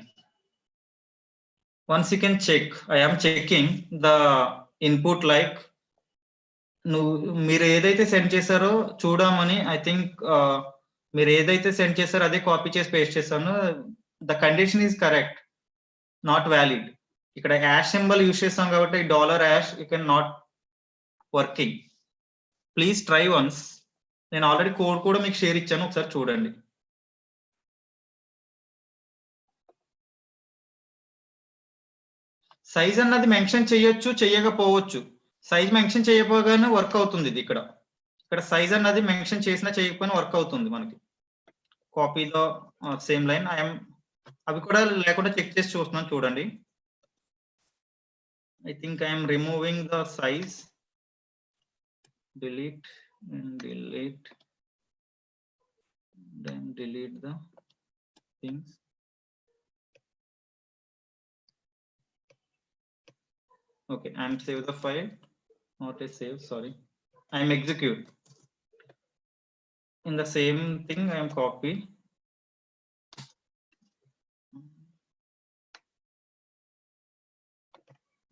Once you can check. I am checking the input like మీరు ఏదైతే send చేశారో చూడమని I think మీరు ఏదైతే send చేశారో అదే copy చేసి paste చేశాను. The condition is correct, not valid. ఇక్కడ యాష్ సింబల్ యూస్ చేస్తాం కాబట్టి dollar hash you can not working. Please try once. నేను ఆల్రెడీ కోడ్ కూడా మీకు షేర్ ఇచ్చాను, ఒకసారి చూడండి. సైజ్ అన్నది మెన్షన్ చేయొచ్చు, చేయకపోవచ్చు. సైజ్ మెన్షన్ చేయకపోగానే వర్క్ అవుతుంది ఇది. ఇక్కడ సైజ్ అన్నది మెన్షన్ చేసినా చేయకపోయినా వర్క్ అవుతుంది మనకి. Copy the same line. అవి కూడా లేకుండా చెక్ చేసి చూస్తున్నాను, చూడండి. I think I am removing the size. Delete and delete. Then delete the things. Okay, I am save the file. Not a save, sorry. I am execute. In the same thing, I am copy.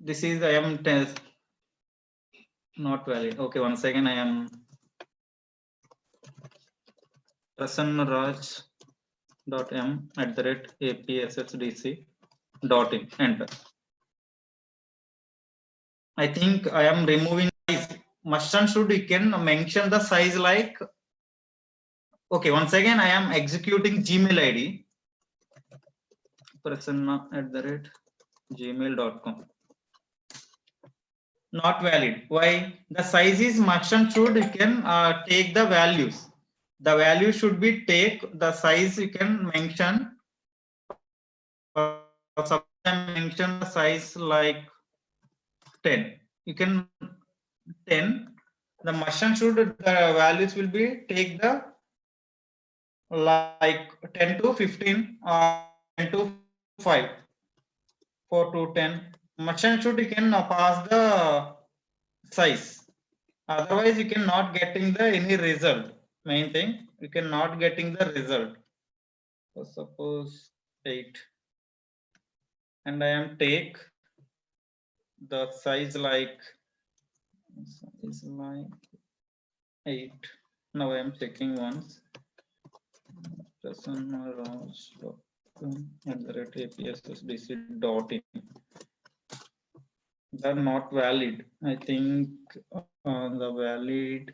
This is I am test not valid. Okay, once again I am prasannaraj.m@apssdc.in. Enter. I think I am removing size. Must and should you can mention the size like. Okay, once again I am executing Gmail ID. prasanna@gmail.com. Not valid. Why? The size is must and should you can take the values. The value should be take the size you can mention. Mention the size like 10. You can 10. The must and should the values will be take the like 10 to 15 or 10 to 5, 4 to 10. Must and should you can pass the size. Otherwise you cannot getting the any result. Main thing, you cannot getting the result. So suppose 8 and I am take the size like 8. Now I am checking once. prasannaraj.apssdc.in. They're not valid. I think the valid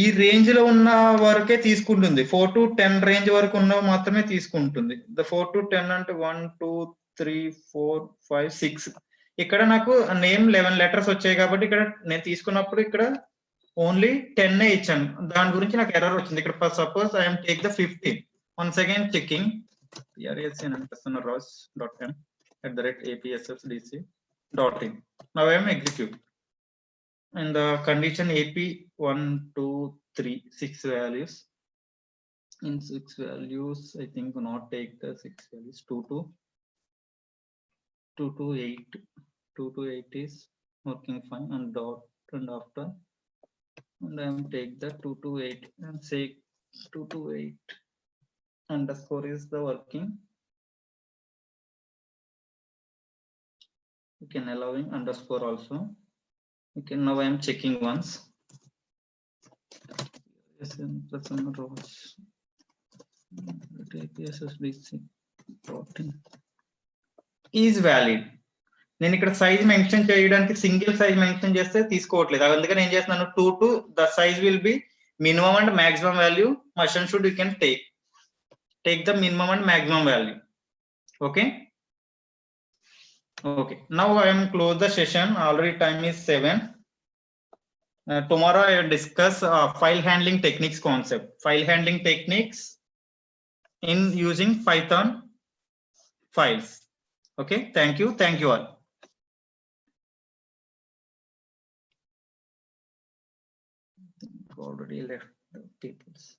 ఈ range లో ఉన్న వరకే తీసుకుంటుంది. 4 to 10 range వరకు ఉన్న మాత్రమే తీసుకుంటుంది. The 4 to 10 అంటే 1 2 3 4 5 6. ఇక్కడ నాకు నేమ్ 11 లెటర్స్ వచ్చాయి కాబట్టి ఇక్కడ నేను తీసుకున్నప్పుడు ఇక్కడ ఓన్లీ 10 ఇచ్చాను. దాని గురించి నాకు ఎర్రర్ వచ్చింది. ఇక్కడ suppose I am take the 15. Once again checking prasannaraj.m@apssdc.in. Now I am execute. And the condition AP 1 2 3 6 values. In 6 values, I think not take the 6 values. 2 to 8. 2 to 8 is working fine, and dot and after, and I am take the 2 to 8 and say 2 to 8 underscore is the working. You can allowing underscore also. Okay, now I am checking once. Is valid. నేను ఇక్కడ size mention చేయడానికి single size mention చేస్తే తీసుకోవట్లేదు. అందుకని ఏం చేస్తున్నాను, 2 to the size will be minimum and maximum value. Must and should you can take the minimum and maximum value. Okay, Okay, now I am close the session. Already time is 7. Tomorrow I will discuss file handling techniques concept. File handling techniques in using Python files. Okay, thank you. Thank you all. Already left the tables.